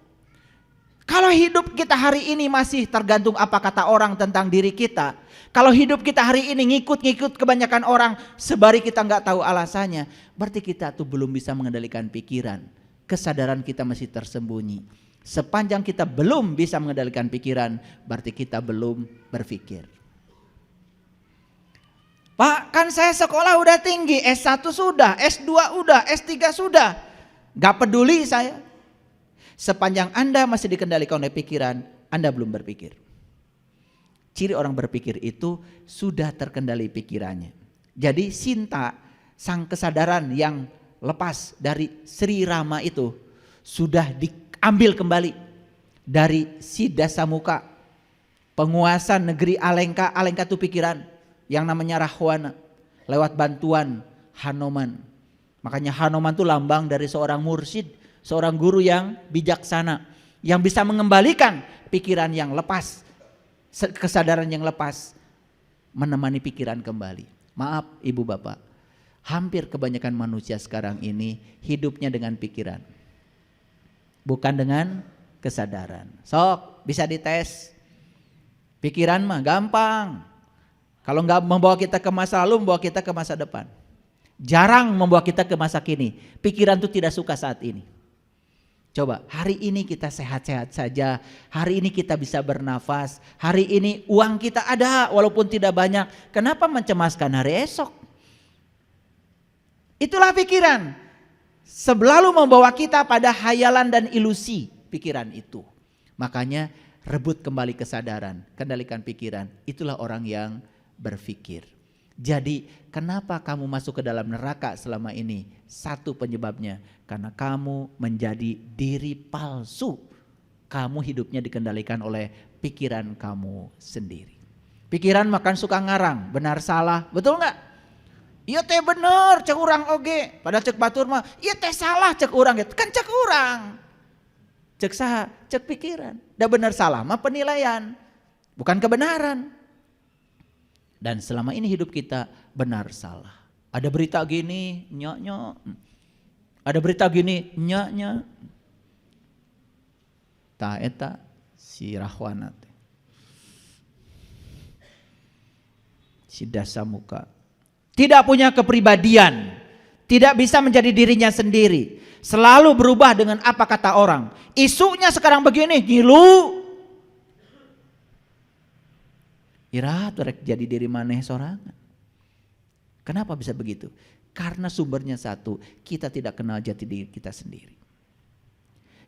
Kalau hidup kita hari ini masih tergantung apa kata orang tentang diri kita. Kalau hidup kita hari ini ngikut-ngikut kebanyakan orang, sebari kita nggak tahu alasannya, berarti kita tuh belum bisa mengendalikan pikiran. Kesadaran kita masih tersembunyi. Sepanjang kita belum bisa mengendalikan pikiran, berarti kita belum berpikir. Pak, kan saya sekolah udah tinggi, S1 sudah, S2 udah, S3 sudah. Gak peduli saya. Sepanjang Anda masih dikendalikan oleh pikiran, Anda belum berpikir. Ciri orang berpikir itu sudah terkendali pikirannya. Jadi Sinta, sang kesadaran yang lepas dari Sri Rama itu sudah diambil kembali dari si Dasamuka, penguasa negeri Alengka. Alengka itu pikiran yang namanya Rahwana, lewat bantuan Hanoman. Makanya Hanoman itu lambang dari seorang mursyid, seorang guru yang bijaksana, yang bisa mengembalikan pikiran yang lepas, kesadaran yang lepas, menemani pikiran kembali. Maaf ibu bapak, hampir kebanyakan manusia sekarang ini hidupnya dengan pikiran, bukan dengan kesadaran. Sok bisa dites. Pikiran mah gampang. Kalau nggak membawa kita ke masa lalu, membawa kita ke masa depan. Jarang membawa kita ke masa kini. Pikiran itu tidak suka saat ini. Coba hari ini kita sehat-sehat saja, hari ini kita bisa bernafas, hari ini uang kita ada walaupun tidak banyak. Kenapa mencemaskan hari esok? Itulah pikiran. Selalu membawa kita pada hayalan dan ilusi pikiran itu. Makanya rebut kembali kesadaran, kendalikan pikiran. Itulah orang yang berpikir. Jadi kenapa kamu masuk ke dalam neraka selama ini? Satu penyebabnya, karena kamu menjadi diri palsu. Kamu hidupnya dikendalikan oleh pikiran kamu sendiri. Pikiran makan suka ngarang, benar salah, betul nggak? Iya teh bener, cek urang oge. Pada cek batur mah, iya teh salah cek urang gitu. Kan cek urang. Cek saha, cek pikiran. Da benar salah mah penilaian, bukan kebenaran. Dan selama ini hidup kita benar salah. Ada berita gini, nyok. Ada berita gini, nyok. Ta eta si Rahwana teh. Si Dasamuka. Tidak punya kepribadian, tidak bisa menjadi dirinya sendiri. Selalu berubah dengan apa kata orang. Isunya sekarang begini, ngilu. Ira rek jadi diri maneh sorangan. Kenapa bisa begitu? Karena sumbernya satu, kita tidak kenal jati diri kita sendiri.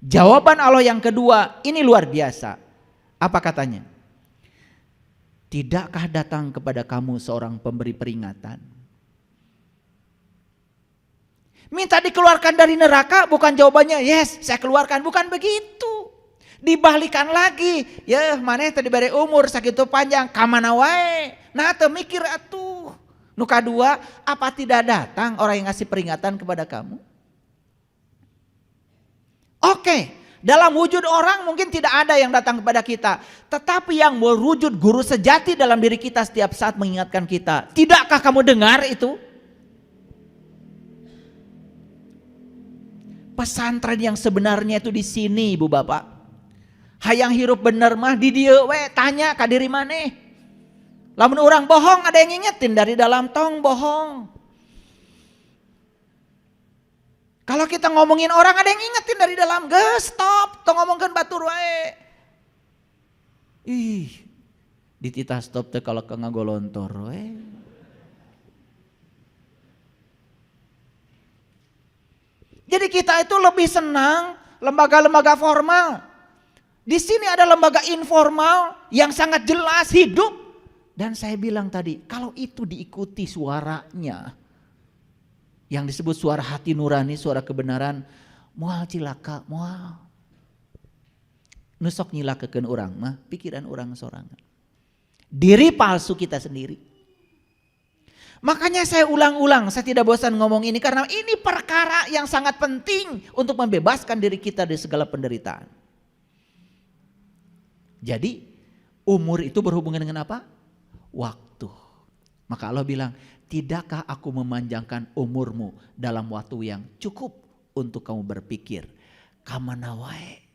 Jawaban Allah yang kedua, ini luar biasa. Apa katanya? Tidakkah datang kepada kamu seorang pemberi peringatan? Minta dikeluarkan dari neraka, bukan jawabannya yes saya keluarkan, bukan begitu. Dibalikan lagi, ya maneh tadi diberi umur sakitu panjang, kamana wae. Nah teu mikir atuh. Nu kadua, apa tidak datang orang yang ngasih peringatan kepada kamu? Oke, dalam wujud orang mungkin tidak ada yang datang kepada kita. Tetapi yang berwujud guru sejati dalam diri kita setiap saat mengingatkan kita. Tidakkah kamu dengar itu? Pesantren yang sebenarnya itu di sini ibu bapak. Hayang hirup bener mah di dieu we, tanya ka diri maneh. Lamun orang bohong ada yang ngingetin dari dalam tong bohong. Kalau kita ngomongin orang ada yang ngingetin dari dalam, geus stop, tong ngomongkeun batur wae. Ih, dititah stop teh kalau ngagolontor we. Jadi kita itu lebih senang lembaga-lembaga formal. Di sini ada lembaga informal yang sangat jelas hidup. Dan saya bilang tadi, kalau itu diikuti suaranya, yang disebut suara hati nurani, suara kebenaran, moal cilaka, moal. Nusok nyilakakeun urang mah, pikiran urang sorangan. Diri palsu kita sendiri. Makanya saya ulang-ulang, saya tidak bosan ngomong ini karena ini perkara yang sangat penting untuk membebaskan diri kita dari segala penderitaan. Jadi umur itu berhubungan dengan apa? Waktu. Maka Allah bilang, tidakkah aku memanjangkan umurmu dalam waktu yang cukup untuk kamu berpikir. Kamana wae